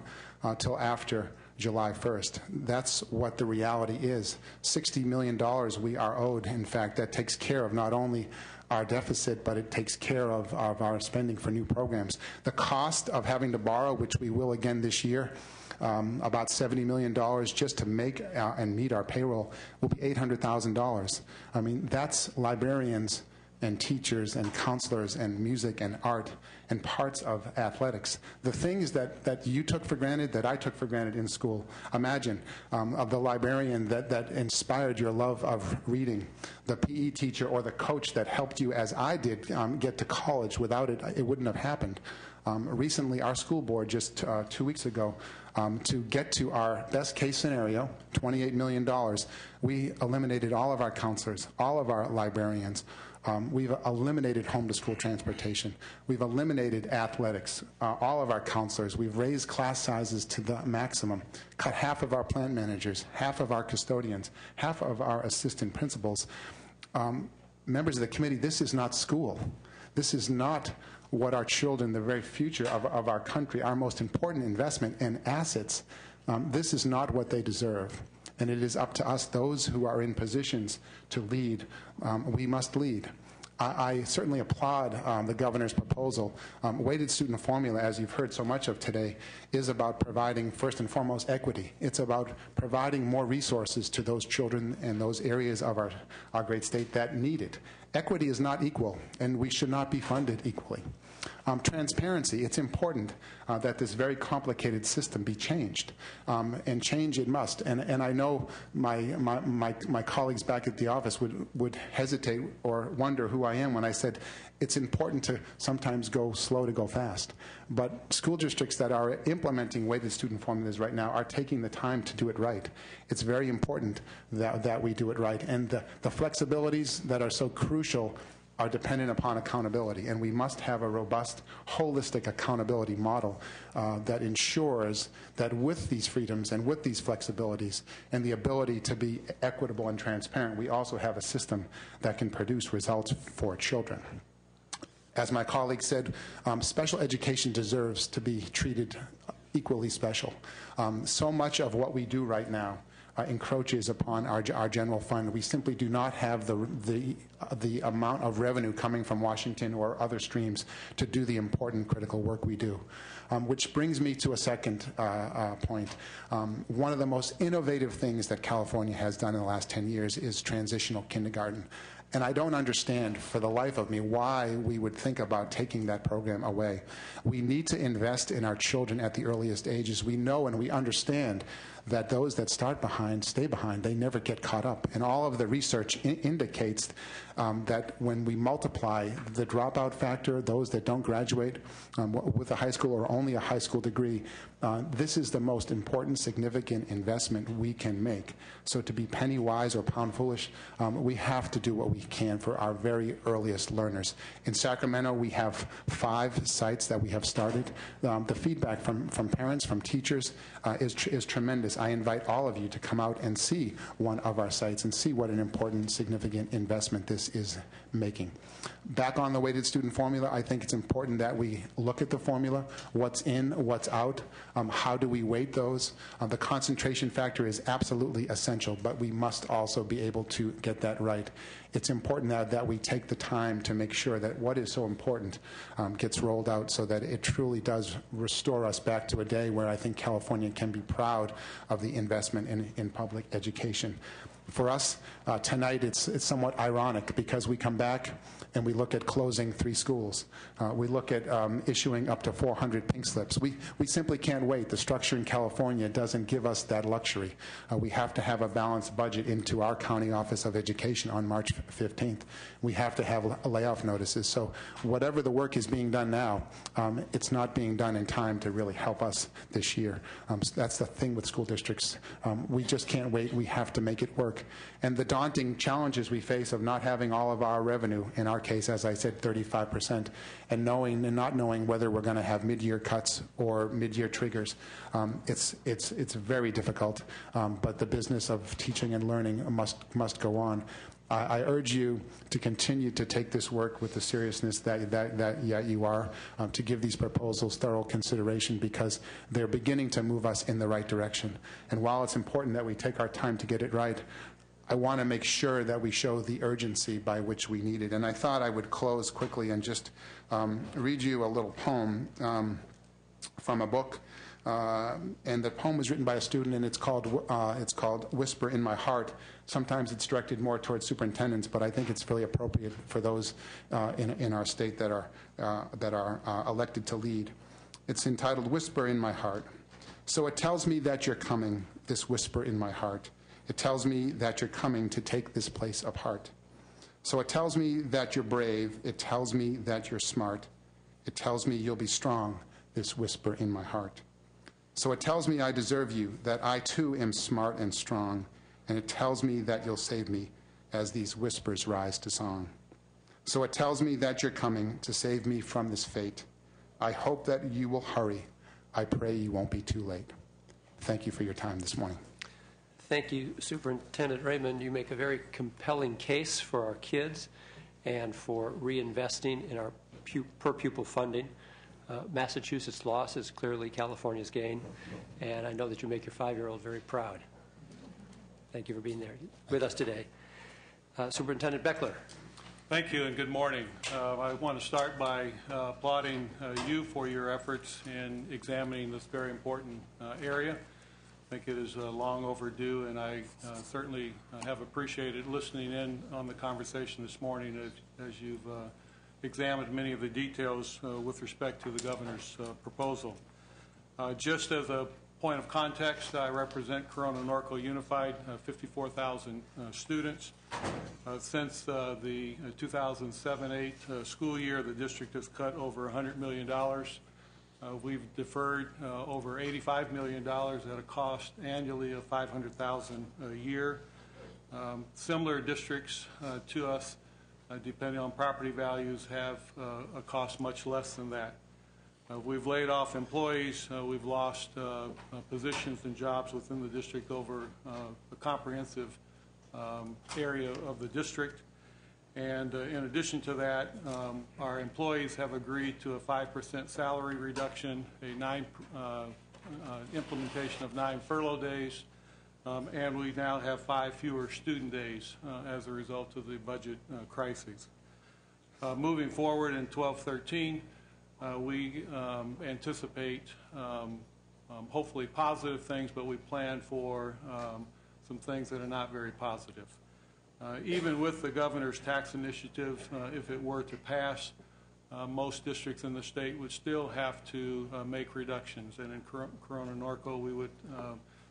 till after July 1st. That's what the reality is. $60 million we are owed. In fact, that takes care of not only our deficit, but it takes care of our spending for new programs. The cost of having to borrow, which we will again this year, about $70 million just to make and meet our payroll, will be $800,000. I mean, that's librarians and teachers and counselors and music and art and parts of athletics. The things that you took for granted, that I took for granted in school. Imagine of the librarian that inspired your love of reading, the PE teacher or the coach that helped you, as I did, get to college. Without it, it wouldn't have happened. Recently, our school board, just 2 weeks ago, to get to our best case scenario, $28 million, we eliminated all of our counselors, all of our librarians. We've eliminated home-to-school transportation. We've eliminated athletics, all of our counselors. We've raised class sizes to the maximum, cut half of our plant managers, half of our custodians, half of our assistant principals. Members of the committee, this is not school. This is not what our children, the very future of our country, our most important investment and assets, this is not what they deserve. And it is up to us, those who are in positions to lead. We must lead. I certainly applaud the governor's proposal. Weighted student formula, as you've heard so much of today, is about providing, first and foremost, equity. It's about providing more resources to those children and those areas of our great state that need it. Equity is not equal, and we should not be funded equally. Transparency, it's important that this very complicated system be changed, and change it must. And I know my colleagues back at the office would hesitate or wonder who I am when I said it's important to sometimes go slow to go fast. But school districts that are implementing weighted student formulas right now are taking the time to do it right. It's very important that we do it right. And the flexibilities that are so crucial are dependent upon accountability, and we must have a robust, holistic accountability model that ensures that with these freedoms and with these flexibilities and the ability to be equitable and transparent, we also have a system that can produce results for children. As my colleague said, special education deserves to be treated equally special. So much of what we do right now encroaches upon our general fund. We simply do not have the amount of revenue coming from Washington or other streams to do the important critical work we do. Which brings me to a second point. One of the most innovative things that California has done in the last 10 years is transitional kindergarten. And I don't understand for the life of me why we would think about taking that program away. We need to invest in our children at the earliest ages. We know and we understand that those that start behind stay behind. They never get caught up. And all of the research indicates that when we multiply the dropout factor, those that don't graduate with a high school or only a high school degree, this is the most important, significant investment we can make. So to be penny wise or pound foolish, we have to do what we can for our very earliest learners. In Sacramento, we have 5 sites that we have started. The feedback from parents, from teachers is tremendous. members, I invite all of you to come out and see one of our sites and see what an important, significant investment this is making. Back on the weighted student formula, I think it's important that we look at the formula, what's in, what's out, how do we weight those. The concentration factor is absolutely essential, but we must also be able to get that right. It's important that we take the time to make sure that what is so important gets rolled out so that it truly does restore us back to a day where I think California can be proud of the investment in public education. For us, tonight it's somewhat ironic because we come back and we look at closing 3 schools. We look at issuing up to 400 pink slips. We simply can't wait. The structure in California doesn't give us that luxury. We have to have a balanced budget into our County Office of Education on March 15th. We have to have layoff notices. So whatever the work is being done now, it's not being done in time to really help us this year. So that's the thing with school districts. We just can't wait. We have to make it work. And the daunting challenges we face of not having all of our revenue, in our case, as I said, 35%, and not knowing whether we're going to have mid-year cuts or mid-year triggers, it's very difficult. But the business of teaching and learning must go on. I urge you to continue to take this work with the seriousness that you are, to give these proposals thorough consideration because they're beginning to move us in the right direction. And while it's important that we take our time to get it right, I want to make sure that we show the urgency by which we need it. And I thought I would close quickly and just read you a little poem from a book. And the poem was written by a student, and it's called "Whisper in My Heart." Sometimes it's directed more towards superintendents, but I think it's really appropriate for those in our state that are elected to lead. It's entitled "Whisper in My Heart." So it tells me that you're coming, this whisper in my heart. It tells me that you're coming to take this place apart. So it tells me that you're brave. It tells me that you're smart. It tells me you'll be strong, this whisper in my heart. So it tells me I deserve you, that I too am smart and strong, and it tells me that you'll save me as these whispers rise to song. So it tells me that you're coming to save me from this fate. I hope that you will hurry. I pray you won't be too late. Thank you for your time this morning. Thank you, Superintendent Raymond. You make a very compelling case for our kids and for reinvesting in our per pupil funding. Massachusetts' loss is clearly California's gain, and I know that you make your 5-year-old very proud. Thank you for being there with us today. Superintendent Beckler. Thank you and good morning. I want to start by applauding you for your efforts in examining this very important area. I think it is long overdue, and I certainly have appreciated listening in on the conversation this morning as you've examined many of the details with respect to the governor's proposal. Just as a point of context, I represent Corona Norco Unified, 54,000 students. Since the 2007-8 school year, the district has cut over $100 million. We've deferred over $85 million at a cost annually of $500,000 a year. Similar districts to us, depending on property values, have a cost much less than that. We've laid off employees. We've lost positions and jobs within the district over a comprehensive area of the district. And in addition to that, our employees have agreed to a 5% salary reduction, implementation of 9 furlough days, and we now have 5 fewer student days as a result of the budget crisis. Moving forward in 12-13, we anticipate hopefully positive things, but we plan for some things that are not very positive. Even with the governor's tax initiative, if it were to pass, most districts in the state would still have to make reductions. And in Corona Norco, we would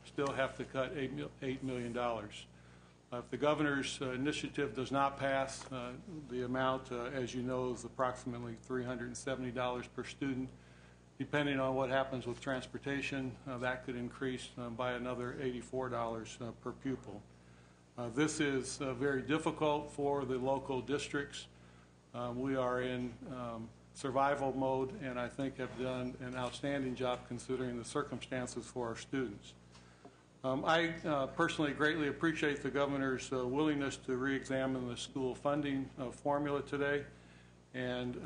still have to cut $8 million. If the governor's initiative does not pass, the amount, as you know, is approximately $370 per student. Depending on what happens with transportation, that could increase by another $84 per pupil. This is very difficult for the local districts. We are in survival mode, and I think have done an outstanding job considering the circumstances for our students. I personally greatly appreciate the governor's willingness to re-examine the school funding formula today, and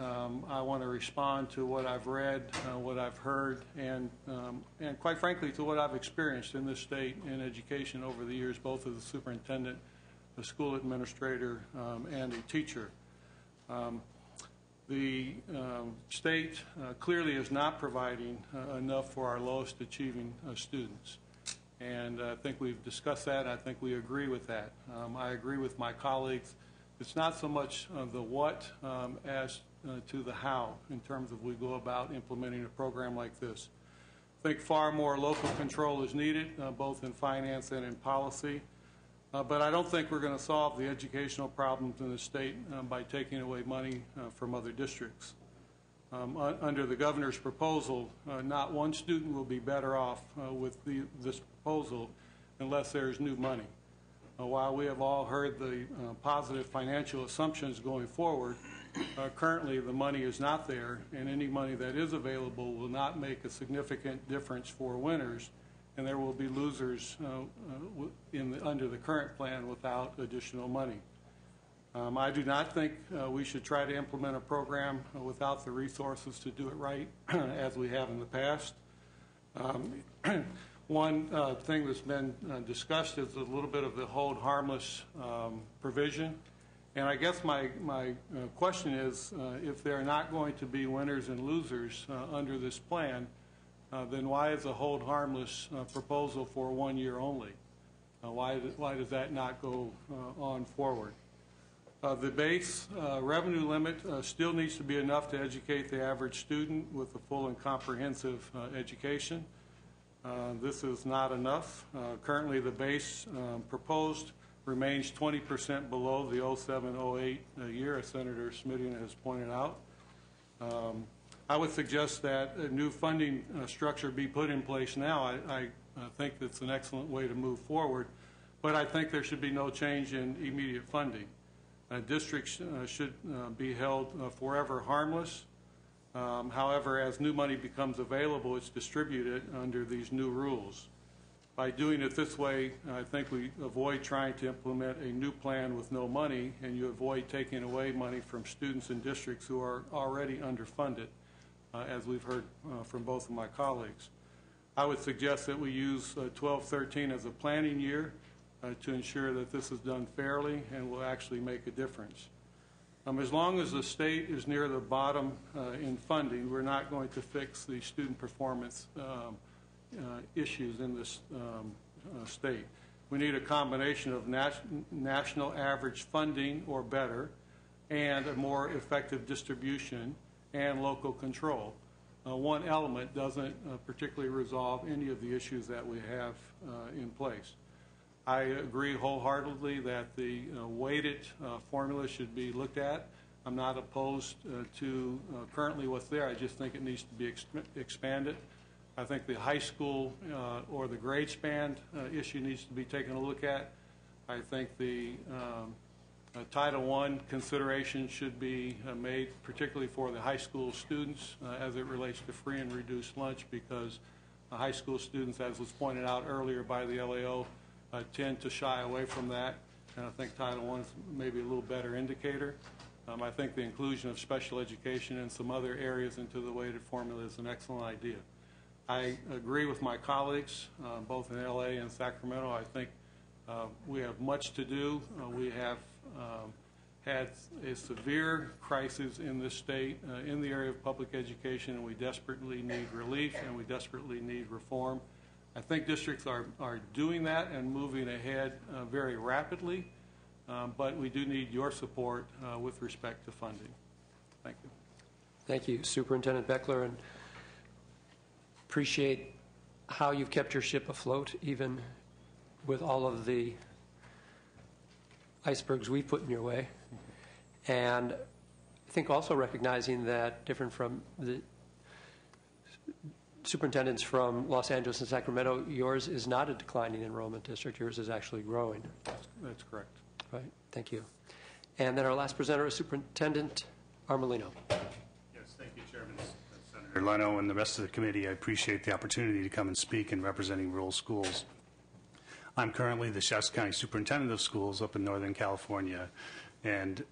I want to respond to what I've read, what I've heard, and quite frankly to what I've experienced in this state in education over the years, both as a superintendent, a school administrator, and a teacher. The state clearly is not providing enough for our lowest achieving students. And I think we've discussed that. I think we agree with that. I agree with my colleagues. It's not so much the what as to the how in terms of we go about implementing a program like this. I think far more local control is needed, both in finance and in policy. But I don't think we're going to solve the educational problems in the state by taking away money from other districts. Under the governor's proposal, not one student will be better off with this proposal unless there's new money. While we have all heard the positive financial assumptions going forward, currently the money is not there, and any money that is available will not make a significant difference for winners, and there will be losers under the current plan without additional money. I do not think we should try to implement a program without the resources to do it right, as we have in the past. One thing that's been discussed is a little bit of the hold harmless provision. And I guess my question is, if there are not going to be winners and losers under this plan, then why is a hold harmless proposal for 1 year only? Why does that not go on forward? The base revenue limit still needs to be enough to educate the average student with a full and comprehensive education. This is not enough. Currently, the base proposed remains 20% below the 07-08 year, as Senator Smithian has pointed out. I would suggest that a new funding structure be put in place now. I think that's an excellent way to move forward, but I think there should be no change in immediate funding. Districts should be held forever harmless. However, as new money becomes available, it's distributed under these new rules. By doing it this way, I think we avoid trying to implement a new plan with no money, and you avoid taking away money from students and districts who are already underfunded, as we've heard from both of my colleagues. I would suggest that we use 12-13 as a planning year to ensure that this is done fairly and will actually make a difference. As long as the state is near the bottom in funding, we're not going to fix the student performance issues in this state. We need a combination of national average funding or better and a more effective distribution and local control. One element doesn't particularly resolve any of the issues that we have in place. I agree wholeheartedly that the weighted formula should be looked at. I'm not opposed to currently what's there. I just think it needs to be expanded. I think the high school or the grade span issue needs to be taken a look at. I think the Title I consideration should be made particularly for the high school students as it relates to free and reduced lunch, because high school students, as was pointed out earlier by the LAO, tend to shy away from that, and I think Title I is maybe a little better indicator. I think the inclusion of special education and some other areas into the weighted formula is an excellent idea. I agree with my colleagues, both in LA and Sacramento. I think we have much to do. We have had a severe crisis in this state in the area of public education, and we desperately need relief and we desperately need reform. I think districts are doing that and moving ahead very rapidly, but we do need your support with respect to funding. Thank you. Thank you, Superintendent Beckler, and appreciate how you've kept your ship afloat, even with all of the icebergs we've put in your way. And I think also recognizing that, different from the superintendents from Los Angeles and Sacramento, yours is not a declining enrollment district. Yours is actually growing. That's correct. Right. Thank you. And then our last presenter is Superintendent Armelino. Yes, thank you, Chairman. Senator Leno and the rest of the committee, I appreciate the opportunity to come and speak in representing rural schools. I'm currently the Shasta County Superintendent of Schools up in Northern California, and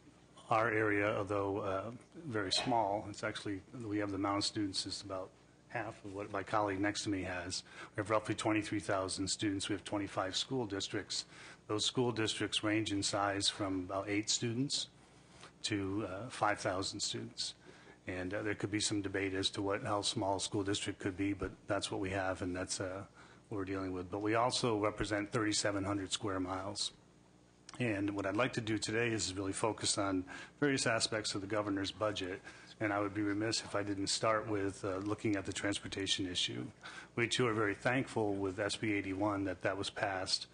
our area, although very small, it's actually, we have the amount of students is about half of what my colleague next to me has. We have roughly 23,000 students. We have 25 school districts. Those school districts range in size from about 8 students to 5,000 students. And there could be some debate as to how small a school district could be, but that's what we have, and that's what we're dealing with. But we also represent 3,700 square miles. And what I'd like to do today is really focus on various aspects of the governor's budget. And I would be remiss if I didn't start with looking at the transportation issue. We too are very thankful with SB 81 that was passed.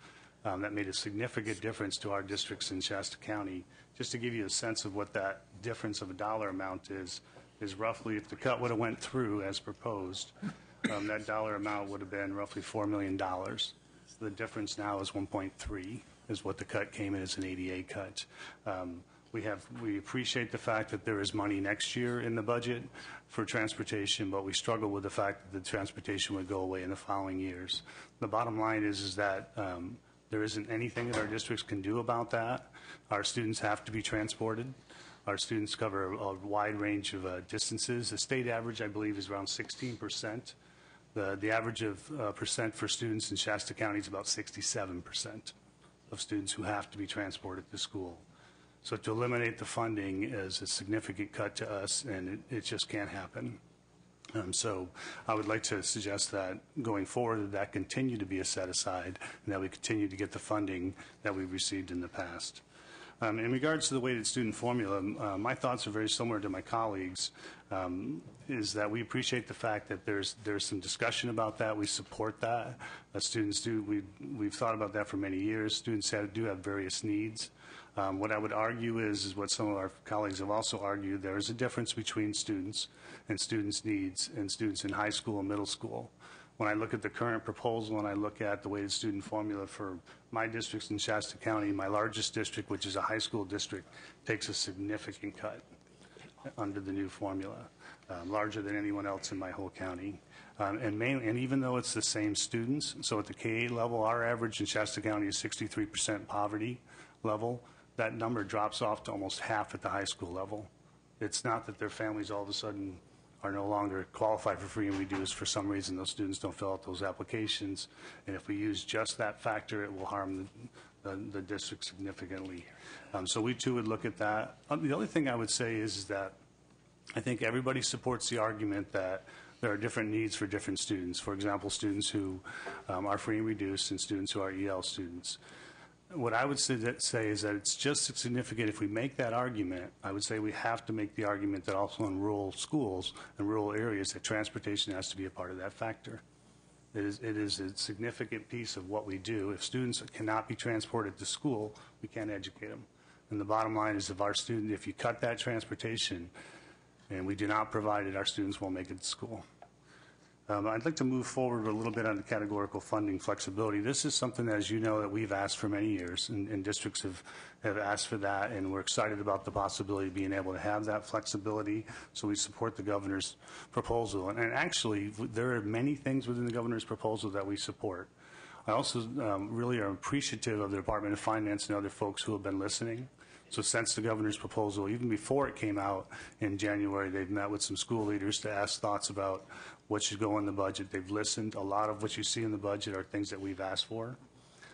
That made a significant difference to our districts in Shasta County. Just to give you a sense of what that difference of a dollar amount is roughly, if the cut would have went through as proposed, that dollar amount would have been roughly $4 million. The difference now is 1.3 is what the cut came in as an ADA cut. We appreciate the fact that there is money next year in the budget for transportation, but we struggle with the fact that the transportation would go away in the following years. The bottom line is that there isn't anything that our districts can do about that. Our students have to be transported. Our students cover a wide range of distances. The state average, I believe, is around 16%. The average of percent for students in Shasta County is about 67% of students who have to be transported to school. So to eliminate the funding is a significant cut to us, and it just can't happen. So I would like to suggest that going forward that continue to be a set aside and that we continue to get the funding that we've received in the past. In regards to the weighted student formula, my thoughts are very similar to my colleagues, is that we appreciate the fact that there's some discussion about that. We support that. Students do. We've thought about that for many years. Students do have various needs. What I would argue is what some of our colleagues have also argued, there is a difference between students and students' needs and students in high school and middle school. When I look at the current proposal and I look at the weighted student formula for my districts in Shasta County, my largest district, which is a high school district, takes a significant cut under the new formula, larger than anyone else in my whole county. And even though it's the same students, so at the K-8 level, our average in Shasta County is 63% poverty level. That number drops off to almost half at the high school level. It's not that their families all of a sudden are no longer qualified for free and reduced. For some reason, those students don't fill out those applications. And if we use just that factor, it will harm the district significantly. So we too would look at that. The other thing I would say is that I think everybody supports the argument that there are different needs for different students. For example, students who are free and reduced and students who are EL students. What I would say is that it's just significant if we make that argument. I would say we have to make the argument that also in rural schools and rural areas that transportation has to be a part of that factor. It is a significant piece of what we do. If students cannot be transported to school, we can't educate them. And the bottom line is if you cut that transportation and we do not provide it, our students won't make it to school. I'd like to move forward a little bit on the categorical funding flexibility. This is something, as you know, that we've asked for many years, and districts have asked for that, and we're excited about the possibility of being able to have that flexibility, so we support the governor's proposal. And actually, there are many things within the governor's proposal that we support. I also really are appreciative of the Department of Finance and other folks who have been listening. So since the governor's proposal, even before it came out in January, they've met with some school leaders to ask thoughts about what should go in the budget. They've listened. A lot of what you see in the budget are things that we've asked for.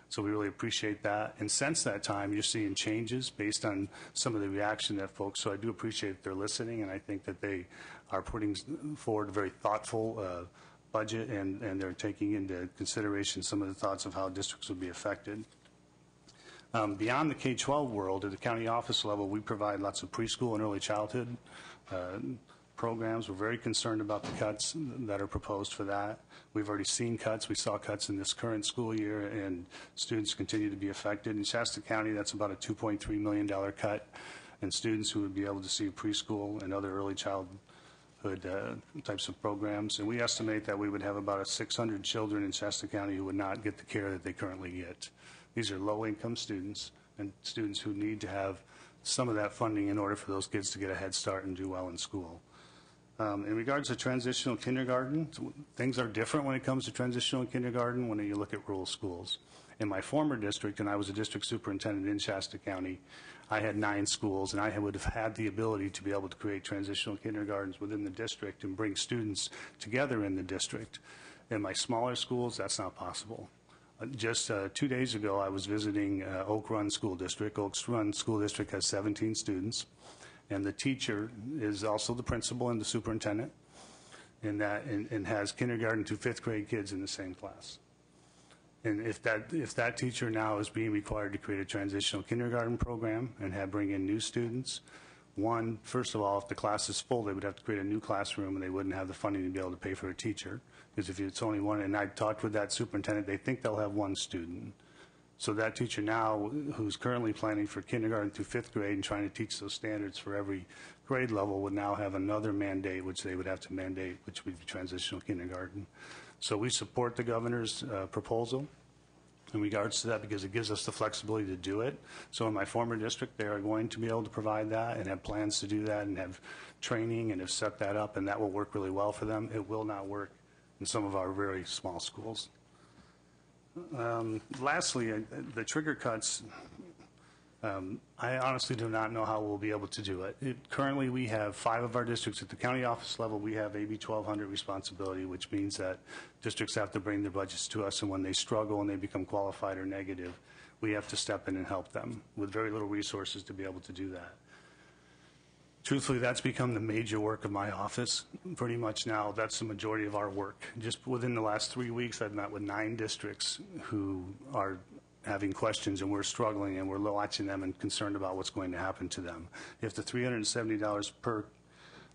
So we really appreciate that. And since that time, you're seeing changes based on some of the reaction that folks, so I do appreciate their listening, and I think that they are putting forward a very thoughtful budget, and they're taking into consideration some of the thoughts of how districts would be affected. Beyond the K-12 world, at the county office level, we provide lots of preschool and early childhood programs. We're very concerned about the cuts that are proposed for that. We've already seen cuts. We saw cuts in this current school year, and students continue to be affected. In Shasta County, that's about a $2.3 million cut, and students who would be able to see preschool and other early childhood types of programs. And we estimate that we would have about 600 children in Shasta County who would not get the care that they currently get. These are low-income students and students who need to have some of that funding in order for those kids to get a head start and do well in school. In regards to transitional kindergarten, things are different when it comes to transitional kindergarten when you look at rural schools. In my former district, and I was a district superintendent in Shasta County, I had 9 schools, and I would have had the ability to be able to create transitional kindergartens within the district and bring students together in the district. In my smaller schools, that's not possible. Just 2 days ago, I was visiting Oak Run School District. Oak Run School District has 17 students, and the teacher is also the principal and the superintendent, and has kindergarten to 5th grade kids in the same class. And if that teacher now is being required to create a transitional kindergarten program and bring in new students, first of all, if the class is full, they would have to create a new classroom, and they wouldn't have the funding to be able to pay for a teacher. Because if it's only one, and I talked with that superintendent, they think they'll have 1 student. So that teacher now, who's currently planning for kindergarten through 5th grade and trying to teach those standards for every grade level, would now have another mandate, which they would have to mandate, which would be transitional kindergarten. So we support the governor's proposal in regards to that, because it gives us the flexibility to do it. So in my former district, they are going to be able to provide that and have plans to do that and have training and have set that up, and that will work really well for them. It will not work in some of our very small schools. Lastly, the trigger cuts, I honestly do not know how we'll be able to do it. Currently, we have 5 of our districts at the county office level. We have AB 1200 responsibility, which means that districts have to bring their budgets to us, and when they struggle and they become qualified or negative, we have to step in and help them with very little resources to be able to do that. Truthfully, that's become the major work of my office. Pretty much now, that's the majority of our work. Just within the last 3 weeks, I've met with 9 districts who are having questions, and we're struggling, and we're watching them and concerned about what's going to happen to them. If the $370 per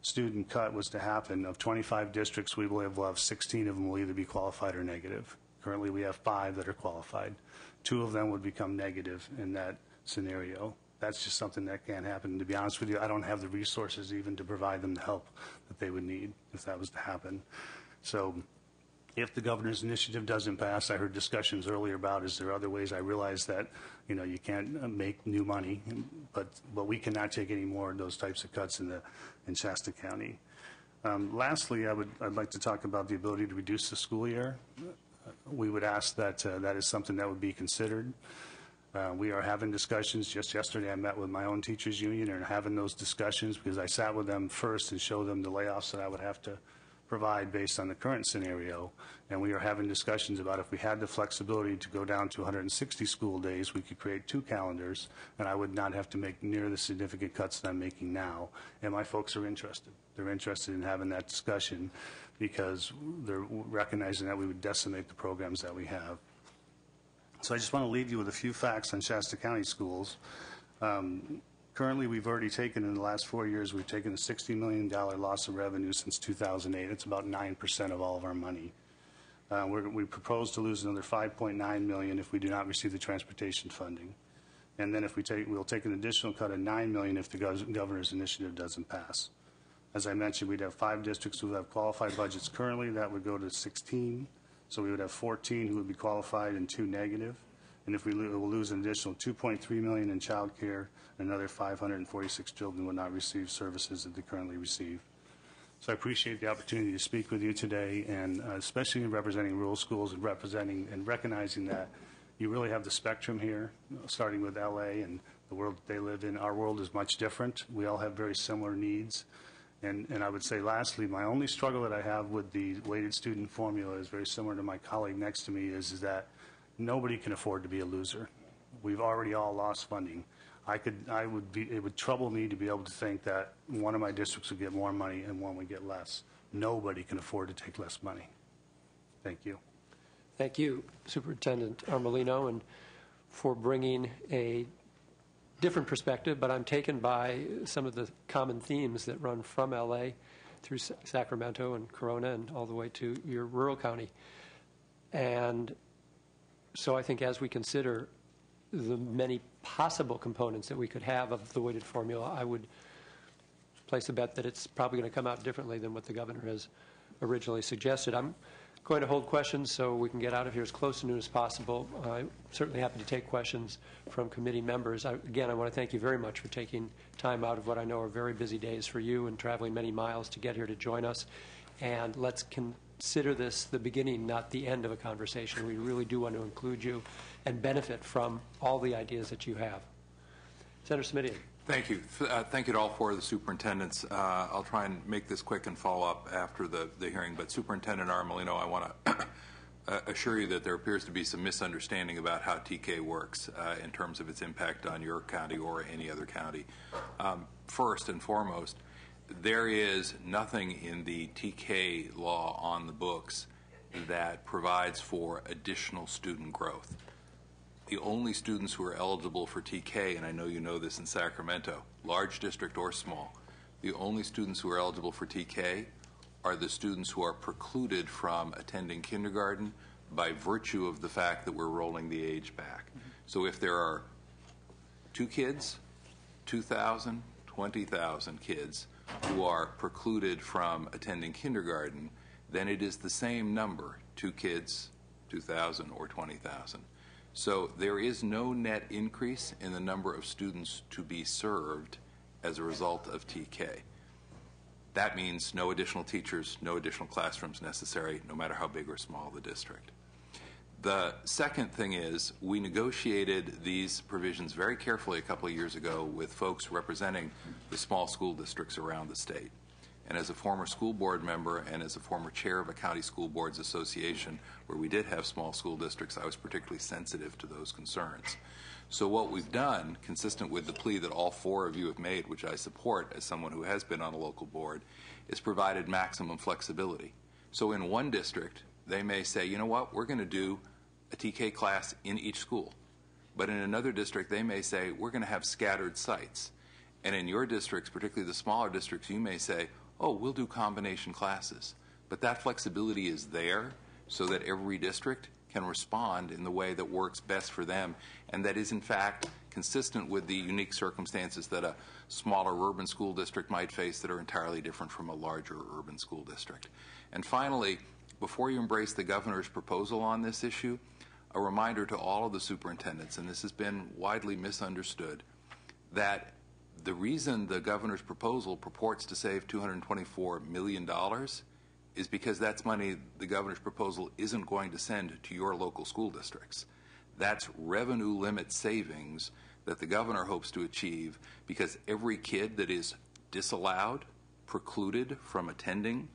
student cut was to happen, of 25 districts, we will have 16 of them will either be qualified or negative. Currently, we have 5 that are qualified. 2 of them would become negative in that scenario. That's just something that can't happen. To be honest with you, I don't have the resources even to provide them the help that they would need if that was to happen. So if the governor's initiative doesn't pass, I heard discussions earlier about, is there other ways? I realize that, you can't make new money, but we cannot take any more of those types of cuts in Shasta County. Lastly, I'd like to talk about the ability to reduce the school year. We would ask that that is something that would be considered. We are having discussions. Just yesterday, I met with my own teachers union and having those discussions, because I sat with them first and showed them the layoffs that I would have to provide based on the current scenario. And we are having discussions about if we had the flexibility to go down to 160 school days, we could create 2 calendars, and I would not have to make near the significant cuts that I'm making now. And my folks are interested. They're interested in having that discussion because they're recognizing that we would decimate the programs that we have. So I just want to leave you with a few facts on Shasta County schools. Currently, we've already taken, in the last 4 years, we've taken a $60 million loss of revenue since 2008. It's about 9% of all of our money. We propose to lose another $5.9 million if we do not receive the transportation funding. And then we'll take an additional cut of $9 million if the governor's initiative doesn't pass. As I mentioned, we'd have 5 districts who have qualified budgets currently. That would go to 16. So we would have 14 who would be qualified and 2 negative. And if we'll lose an additional $2.3 million in child care, another 546 children will not receive services that they currently receive. So I appreciate the opportunity to speak with you today, and especially in representing rural schools and representing and recognizing that you really have the spectrum here, starting with LA and the world that they live in. Our world is much different. We all have very similar needs. And I would say, lastly, my only struggle that I have with the weighted student formula is very similar to my colleague next to me, is that nobody can afford to be a loser. We've already all lost funding. It would trouble me to be able to think that one of my districts would get more money and one would get less. Nobody can afford to take less money. Thank you. Thank you, Superintendent Armolino, and for bringing a different perspective, but I'm taken by some of the common themes that run from LA through Sacramento and Corona and all the way to your rural county. And so I think as we consider the many possible components that we could have of the weighted formula, I would place a bet that it's probably going to come out differently than what the governor has originally suggested. I'm going to hold questions so we can get out of here as close to noon as possible. I'm certainly happy to take questions from committee members. Again, I want to thank you very much for taking time out of what I know are very busy days for you and traveling many miles to get here to join us. and let's consider this the beginning, not the end of a conversation. We really do want to include you and benefit from all the ideas that you have. Senator Smidian. Thank you. Thank you to all four of the superintendents. I'll try and make this quick and follow up after the hearing. But Superintendent Armelino, I want to assure you that there appears to be some misunderstanding about how TK works in terms of its impact on your county or any other county. First and foremost, there is nothing in the TK law on the books that provides for additional student growth. The only students who are eligible for TK, and I know you know this in Sacramento, large district or small, the only students who are eligible for TK are the students who are precluded from attending kindergarten by virtue of the fact that we're rolling the age back. So if there are 2 kids, 2,000, 20,000 kids who are precluded from attending kindergarten, then it is the same number, 2 kids, 2,000 or 20,000. So there is no net increase in the number of students to be served as a result of TK. That means no additional teachers, no additional classrooms necessary, no matter how big or small the district. The second thing is we negotiated these provisions very carefully a couple of years ago with folks representing the small school districts around the state. And as a former school board member and as a former chair of a county school boards association where we did have small school districts, I was particularly sensitive to those concerns. So what we've done, consistent with the plea that all 4 of you have made, which I support as someone who has been on a local board, is provided maximum flexibility. So in one district, they may say, you know what, we're going to do a TK class in each school. But in another district, they may say, we're going to have scattered sites. And in your districts, particularly the smaller districts, you may say, oh, we'll do combination classes. But that flexibility is there so that every district can respond in the way that works best for them and that is, in fact, consistent with the unique circumstances that a smaller urban school district might face that are entirely different from a larger urban school district. And finally, before you embrace the governor's proposal on this issue, a reminder to all of the superintendents, and this has been widely misunderstood, that the reason the governor's proposal purports to save $224 million is because that's money the governor's proposal isn't going to send to your local school districts. That's revenue limit savings that the governor hopes to achieve because every kid that is disallowed, precluded from attending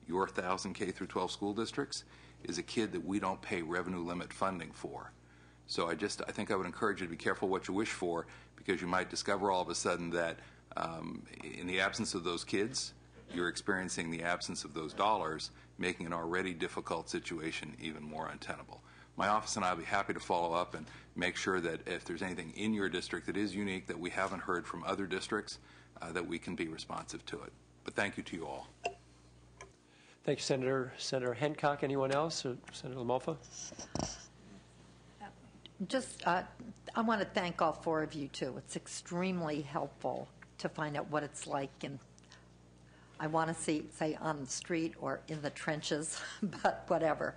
your 1,000 K through 12 school districts is a kid that we don't pay revenue limit funding for. So I think I would encourage you to be careful what you wish for because you might discover all of a sudden that in the absence of those kids, you're experiencing the absence of those dollars, making an already difficult situation even more untenable. My office and I will be happy to follow up and make sure that if there's anything in your district that is unique that we haven't heard from other districts, that we can be responsive to it. But thank you to you all. Thank you, Senator. Senator Hancock, anyone else? Or Senator LaMalfa? Just, I want to thank all 4 of you, too. It's extremely helpful to find out what it's like, and I want to say on the street or in the trenches, but whatever.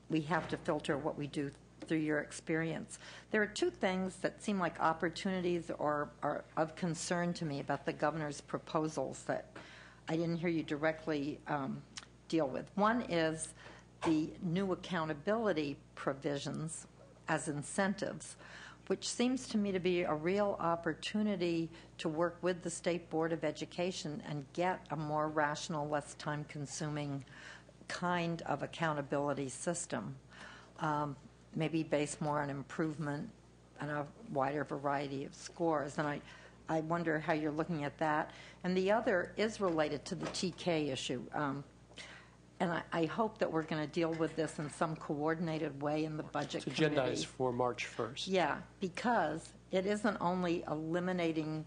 We have to filter what we do through your experience. There are 2 things that seem like opportunities or are of concern to me about the governor's proposals that I didn't hear you directly deal with. One is the new accountability provisions as incentives, which seems to me to be a real opportunity to work with the State Board of Education and get a more rational, less time-consuming kind of accountability system, maybe based more on improvement and a wider variety of scores. And I wonder how you're looking at that. And the other is related to the TK issue. And I hope that we're going to deal with this in some coordinated way in the budget committee. It's agendized for March 1st. Yeah, because it isn't only eliminating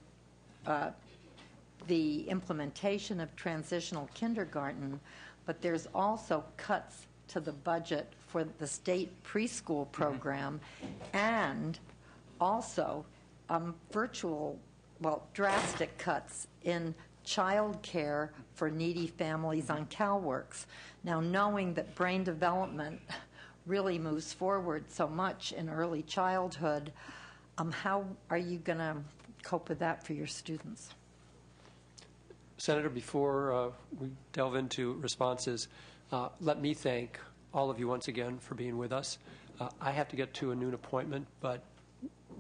the implementation of transitional kindergarten, but there's also cuts to the budget for the state preschool program and also drastic cuts in child care for needy families on CalWORKs. Now, knowing that brain development really moves forward so much in early childhood, how are you going to cope with that for your students? Senator, before we delve into responses, let me thank all of you once again for being with us. I have to get to a noon appointment, but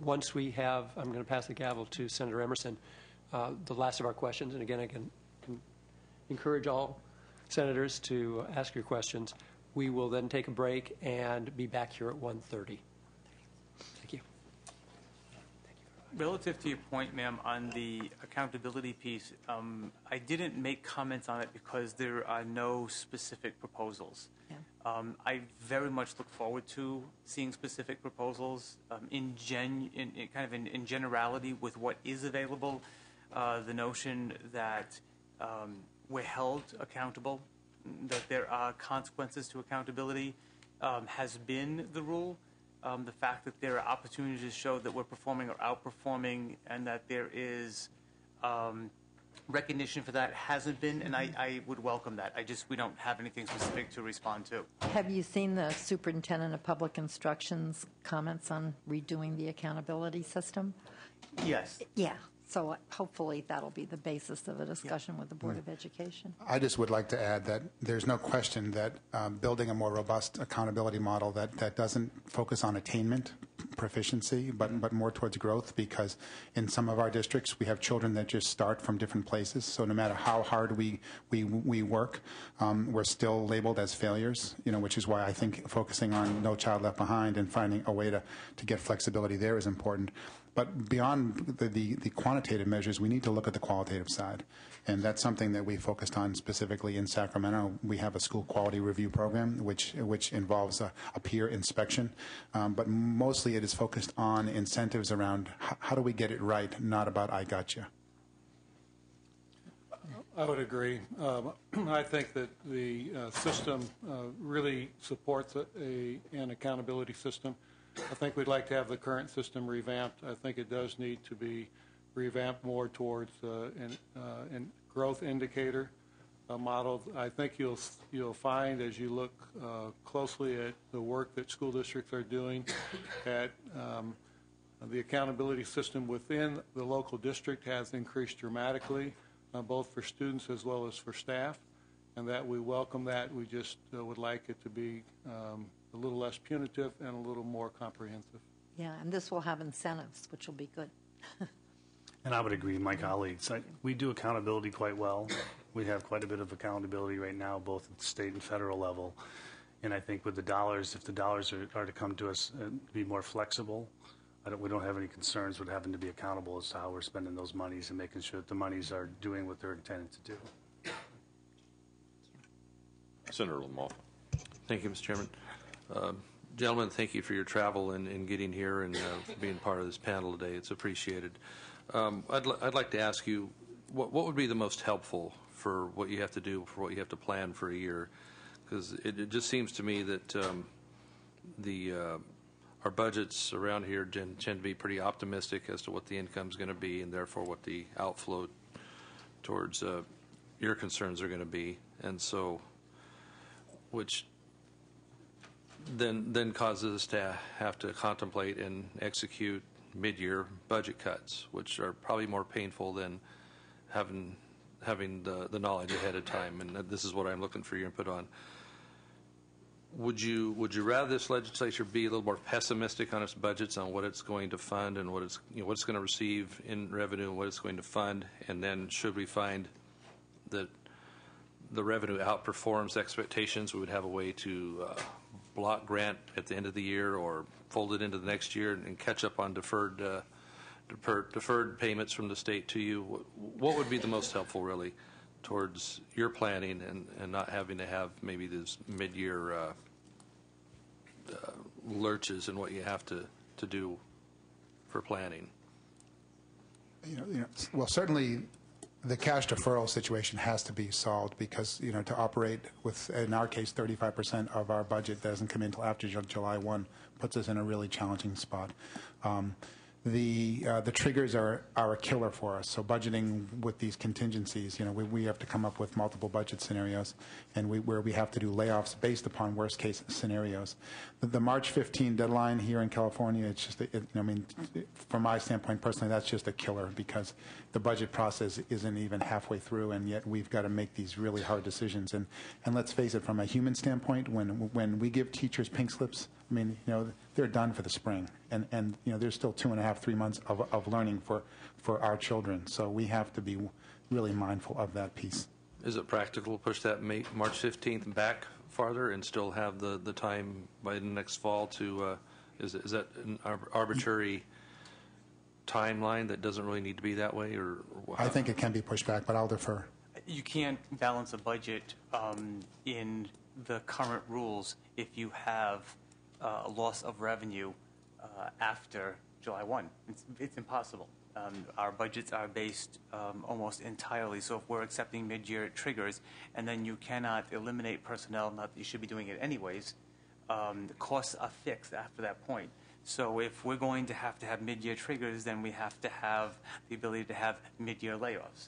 once we have, I'm going to pass the gavel to Senator Emerson, the last of our questions, and again, I can encourage all senators to ask your questions. We will then take a break and be back here at 1:30. Thank you. Relative to your point, ma'am, on the accountability piece, I didn't make comments on it because there are no specific proposals. Yeah. I very much look forward to seeing specific proposals in generality with what is available. The notion that we're held accountable, that there are consequences to accountability has been the rule. The fact that there are opportunities to show that we're performing or outperforming and that there is recognition for that hasn't been, and I would welcome that. We don't have anything specific to respond to. Have you seen the Superintendent of Public Instruction's comments on redoing the accountability system? Yes. Yeah. So hopefully that'll be the basis of a discussion with the Board of Education. I just would like to add that there's no question that building a more robust accountability model that doesn't focus on attainment, proficiency, but more towards growth, because in some of our districts we have children that just start from different places. So no matter how hard we work, we're still labeled as failures, which is why I think focusing on No Child Left Behind and finding a way to get flexibility there is important. But beyond the quantitative measures, we need to look at the qualitative side. And that's something that we focused on specifically in Sacramento. We have a school quality review program, which involves a peer inspection. But mostly it is focused on incentives around how do we get it right, not about I got you. I would agree. I think that the system really supports an accountability system. I think we'd like to have the current system revamped. I think it does need to be revamped more towards a growth indicator model. I think you'll find as you look closely at the work that school districts are doing that the accountability system within the local district has increased dramatically, both for students as well as for staff, and that we welcome that. We just would like it to be a little less punitive and a little more comprehensive. Yeah, and this will have incentives, which will be good. And I would agree with my colleagues. We do accountability quite well. We have quite a bit of accountability right now, both at the state and federal level. And I think with the dollars, if the dollars are to come to us and be more flexible, we don't have any concerns with having to be accountable as to how we're spending those monies and making sure that the monies are doing what they're intended to do. Senator Lamont. Thank you, Mr. Chairman. Gentlemen, thank you for your travel and getting here and being part of this panel today. It's appreciated. I'd like to ask you, what would be the most helpful for what you have to do, for what you have to plan for a year? Because it just seems to me that our budgets around here tend to be pretty optimistic as to what the income is going to be, and therefore what the outflow towards your concerns are going to be, and so which then causes us to have to contemplate and execute mid-year budget cuts, which are probably more painful than having the knowledge ahead of time. And this is what I'm looking for your input on. Would you rather this legislature be a little more pessimistic on its budgets, on what it's going to fund and what it's going to receive in revenue and what it's going to fund, and then should we find that the revenue outperforms expectations, we would have a way to block grant at the end of the year or fold it into the next year and catch up on deferred payments from the state to you? What would be the most helpful, really, towards your planning and not having to have maybe these mid-year lurches in what you have to do for planning? Well, certainly the cash deferral situation has to be solved because, to operate with, in our case, 35% of our budget doesn't come in until after July 1 puts us in a really challenging spot. the triggers are a killer for us. So budgeting with these contingencies, we have to come up with multiple budget scenarios, and where we have to do layoffs based upon worst case scenarios. The March 15 deadline here in California, it's just, from my standpoint personally, that's just a killer because the budget process isn't even halfway through, and yet we've got to make these really hard decisions. And let's face it, from a human standpoint, when we give teachers pink slips, they're done for the spring, and there's still 2.5, 3 months of learning for our children. So we have to be really mindful of that piece. Is it practical to push that March 15th back farther and still have the time by the next fall to, is that an arbitrary timeline that doesn't really need to be that way? Or I think it can be pushed back, but I'll defer. You can't balance a budget in the current rules if you have a loss of revenue after July 1. It's impossible. Our budgets are based almost entirely, so if we're accepting mid-year triggers and then you cannot eliminate personnel, not that you should be doing it anyways, the costs are fixed after that point. So if we're going to have mid-year triggers, then we have to have the ability to have mid-year layoffs.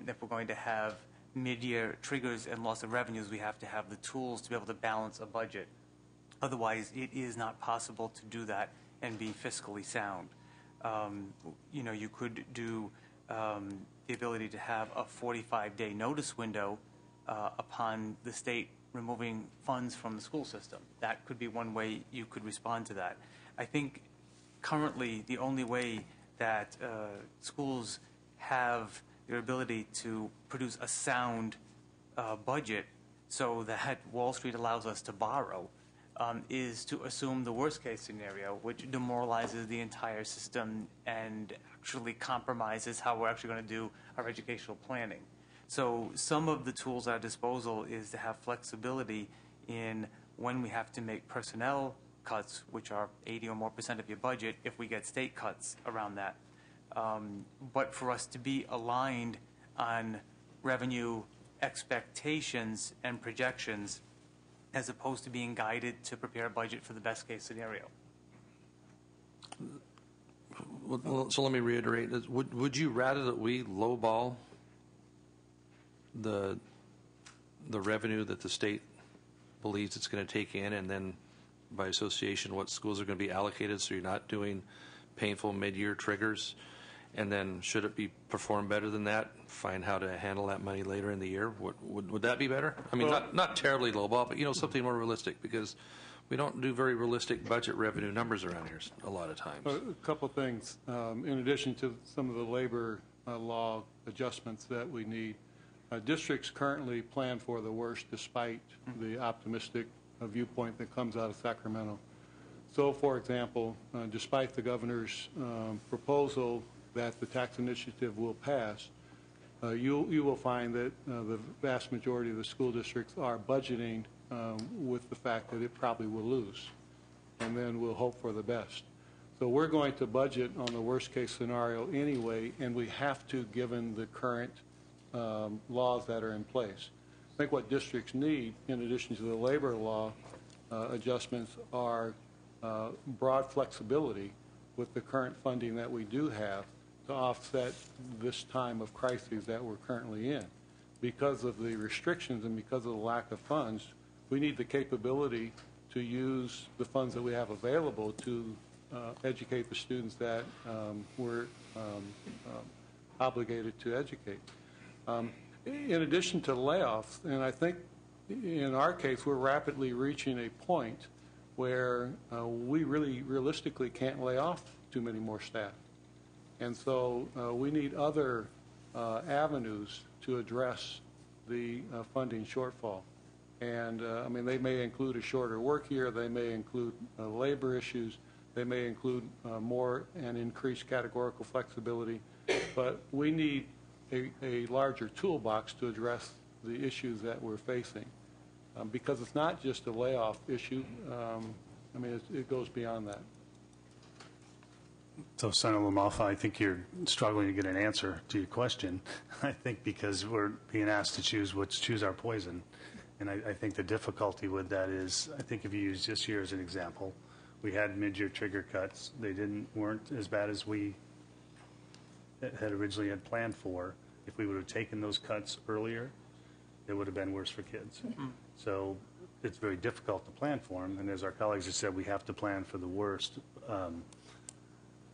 If we're going to have mid-year triggers and loss of revenues, we have to have the tools to be able to balance a budget. Otherwise, it is not possible to do that and be fiscally sound. You could do the ability to have a 45-day notice window upon the state removing funds from the school system. That could be one way you could respond to that. I think currently the only way that schools have their ability to produce a sound budget so that Wall Street allows us to borrow is to assume the worst case scenario, which demoralizes the entire system and actually compromises how we're actually going to do our educational planning. So some of the tools at our disposal is to have flexibility in when we have to make personnel cuts, which are 80% or more of your budget, if we get state cuts around that. But for us to be aligned on revenue expectations and projections as opposed to being guided to prepare a budget for the best case scenario. Well, so let me reiterate. Would you rather that we lowball the revenue that the state believes it's going to take in, and then by association what schools are going to be allocated, so you're not doing painful mid-year triggers? And then should it be performed better than that, find how to handle that money later in the year? Would that be better? I mean, not terribly lowball, but something more realistic, because we don't do very realistic budget revenue numbers around here a lot of times. A couple of things. In addition to some of the labor law adjustments that we need, districts currently plan for the worst despite the optimistic viewpoint that comes out of Sacramento. So, for example, despite the governor's proposal that the tax initiative will pass, you will find that the vast majority of the school districts are budgeting with the fact that it probably will lose, and then we'll hope for the best. So we're going to budget on the worst case scenario anyway, and we have to, given the current laws that are in place. I think what districts need, in addition to the labor law adjustments, are broad flexibility with the current funding that we do have to offset this time of crises that we're currently in. Because of the restrictions and because of the lack of funds, we need the capability to use the funds that we have available to educate the students that we're obligated to educate. In addition to layoffs, and I think in our case we're rapidly reaching a point where we really realistically can't lay off too many more staff. And so we need other avenues to address the funding shortfall. And I mean, they may include a shorter work year, they may include labor issues, they may include more and increased categorical flexibility, but we need a larger toolbox to address the issues that we're facing. Because it's not just a layoff issue, I mean, it goes beyond that. So, Senator LaMalfa, I think you're struggling to get an answer to your question. I think because we're being asked to choose our poison. And I think the difficulty with that is, I think if you use this year as an example, We had mid-year trigger cuts. They weren't as bad as we had originally had planned for. If we would have taken those cuts earlier, it would have been worse for kids. So it's very difficult to plan for them. And as our colleagues have said, we have to plan for the worst.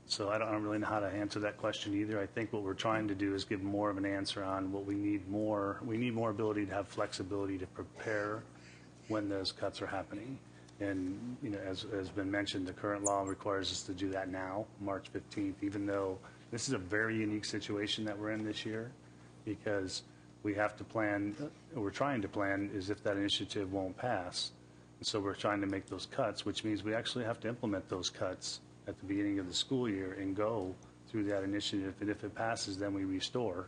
So I don't really know how to answer that question either. I think what we're trying to do is give more of an answer on what we need more. We need more ability to have flexibility to prepare when those cuts are happening. And, you know, as has been mentioned, the current law requires us to do that now, March 15th, even though this is a very unique situation that we're in this year, because we have to plan, we're trying to plan as if that initiative won't pass. And so we're trying to make those cuts, which means we actually have to implement those cuts at the beginning of the school year and go through that initiative. And if it passes, then we restore,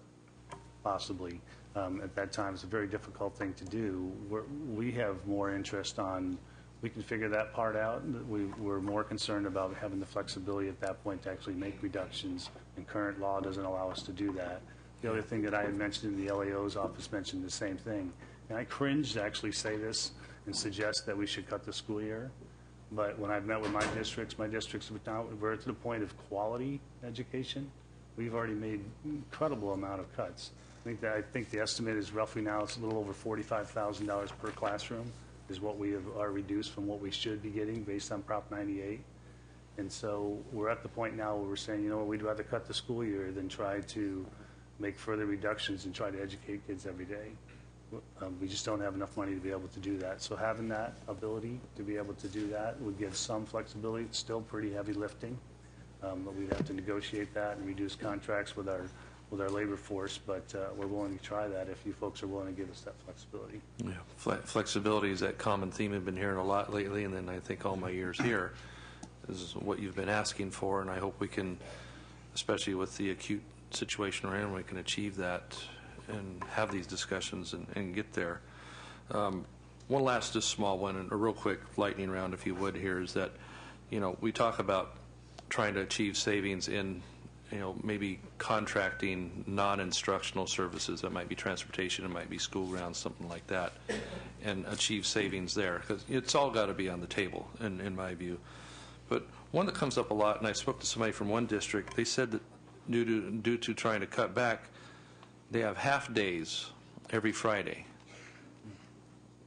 possibly. At that time, it's a very difficult thing to do. We have more interest on, we can figure that part out. We're more concerned about having the flexibility at that point to actually make reductions, and current law doesn't allow us to do that. The other thing that I had mentioned in the LAO's office mentioned the same thing. And I cringe to actually say this and suggest that we should cut the school year. But when I've met with my districts we're to the point of quality education. We've already made an incredible amount of cuts. I think the estimate is roughly now it's a little over $45,000 per classroom is what we are reduced from what we should be getting based on Prop 98. And so we're at the point now where we're saying, you know what, we'd rather cut the school year than try to make further reductions and try to educate kids every day. We just don't have enough money to be able to do that. So having that ability to be able to do that would give some flexibility. It's still pretty heavy lifting, but we'd have to negotiate that and reduce contracts with our labor force. But we're willing to try that if you folks are willing to give us that flexibility. Yeah, flexibility is that common theme I've been hearing a lot lately, and then I think all my years here is what you've been asking for, and I hope we can, especially with the acute situation we're in, we can achieve that and have these discussions and get there. One last just small one, and a real quick lightning round, if you would, here is that, you know, we talk about trying to achieve savings in, you know, maybe contracting non-instructional services. That might be transportation, it might be school grounds, something like that, and achieve savings there, because it's all got to be on the table, in my view. But one that comes up a lot, and I spoke to somebody from one district, they said that due to trying to cut back, they have half days every Friday.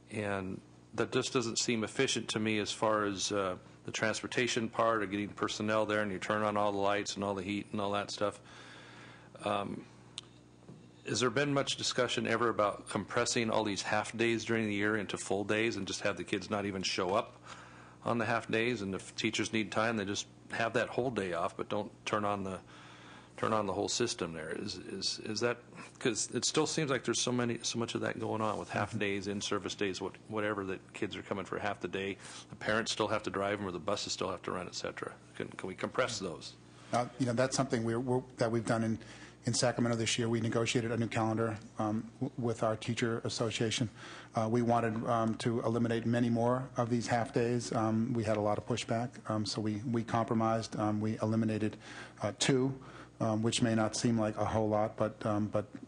And that just doesn't seem efficient to me as far as the transportation part of getting personnel there, and you turn on all the lights and all the heat and all that stuff. Has there been much discussion ever about compressing all these half days during the year into full days and just have the kids not even show up on the half days? And if teachers need time, they just have that whole day off, but don't turn on the whole system there. Is that, because it still seems like there's so much of that going on with half days, in-service days, whatever, that kids are coming for half the day. The parents still have to drive them, or the buses still have to run, et cetera. Can we compress those? You know, that's something that we've done in Sacramento this year. We negotiated a new calendar with our teacher association. We wanted to eliminate many more of these half days. We had a lot of pushback, so we compromised. We eliminated 2. Which may not seem like a whole lot, but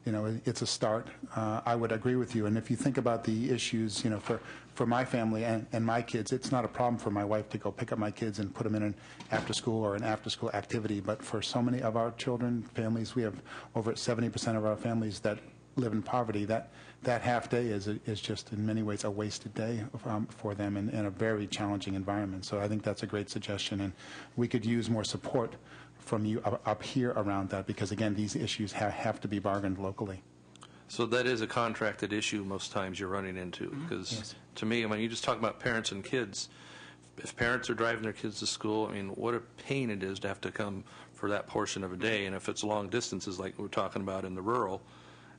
you know, it's a start. I would agree with you. And if you think about the issues, you know, for my family and my kids, it's not a problem for my wife to go pick up my kids and put them in an after-school or an after-school activity. But for so many of our children, families, we have over 70% of our families that live in poverty. That half day is just in many ways a wasted day for them in a very challenging environment. So I think that's a great suggestion, and we could use more support from you up here around that, because again, these issues have to be bargained locally. So that is a contracted issue most times you're running into, because yes. To me, I mean, you just talk about parents and kids. If parents are driving their kids to school, I mean, what a pain it is to have to come for that portion of a day. And if it's long distances like we're talking about in the rural,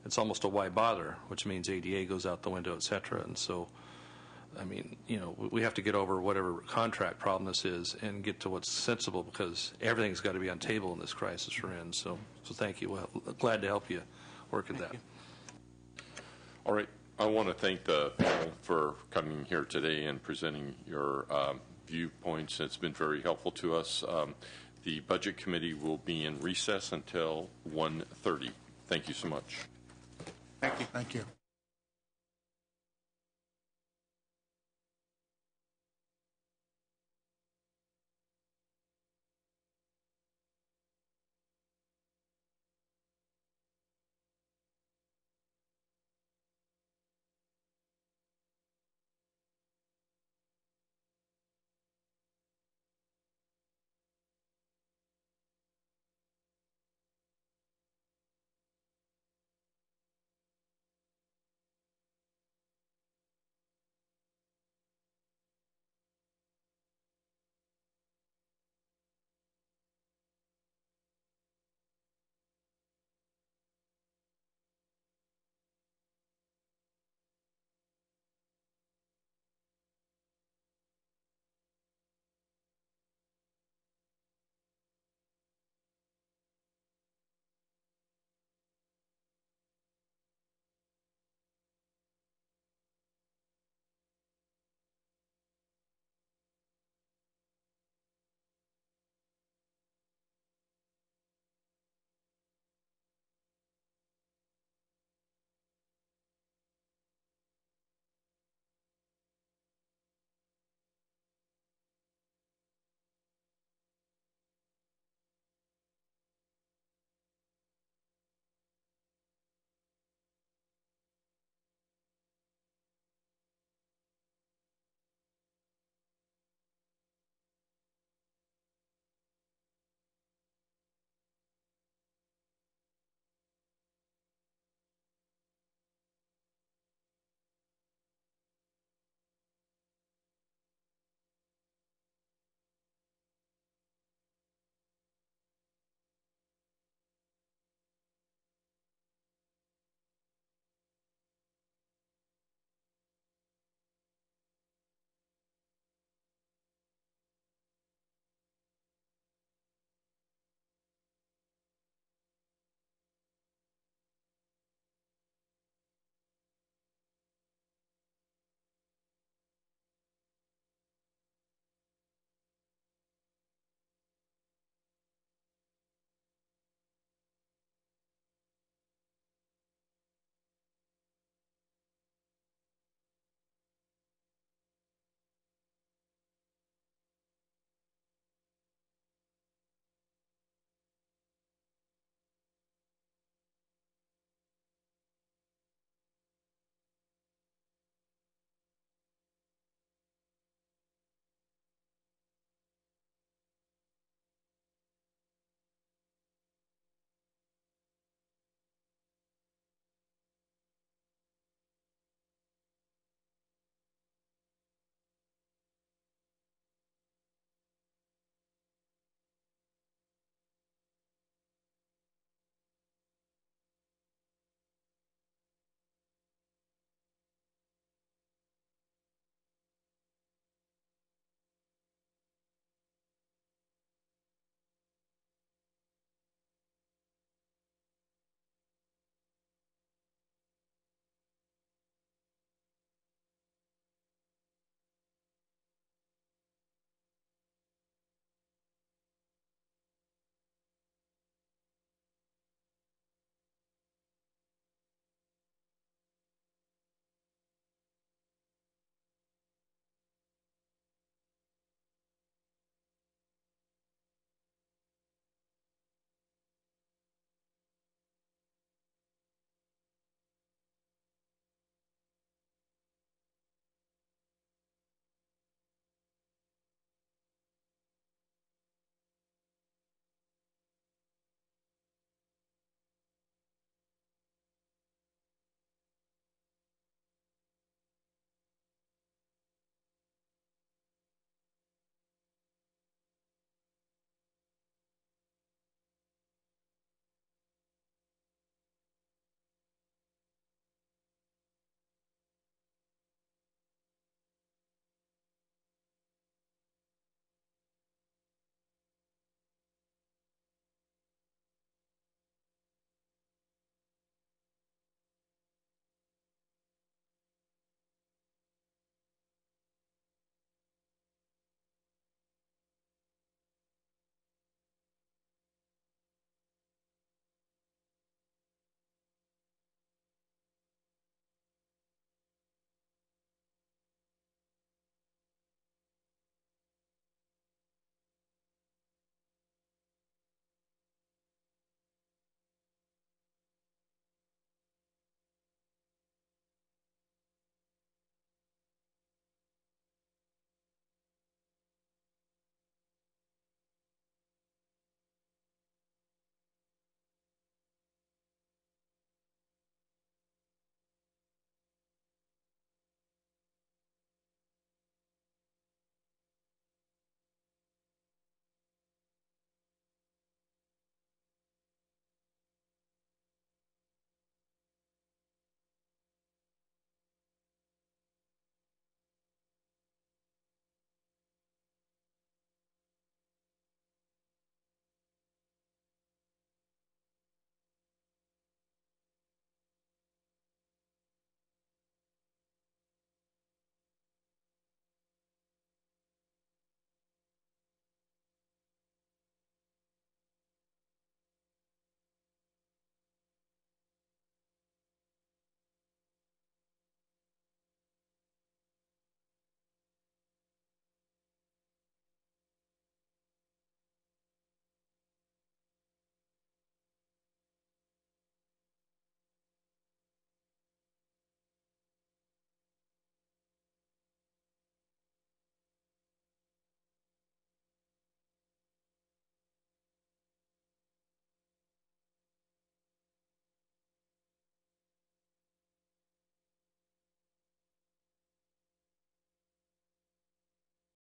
it's almost a why bother, which means ADA goes out the window, et cetera. And so, I mean, you know, we have to get over whatever contract problem this is and get to what's sensible, because everything's got to be on table in this crisis we're in. So thank you. Well, glad to help you work at that. All right. I want to thank the panel for coming here today and presenting your viewpoints. It's been very helpful to us. The Budget Committee will be in recess until 1:30. Thank you so much. Thank you. Thank you.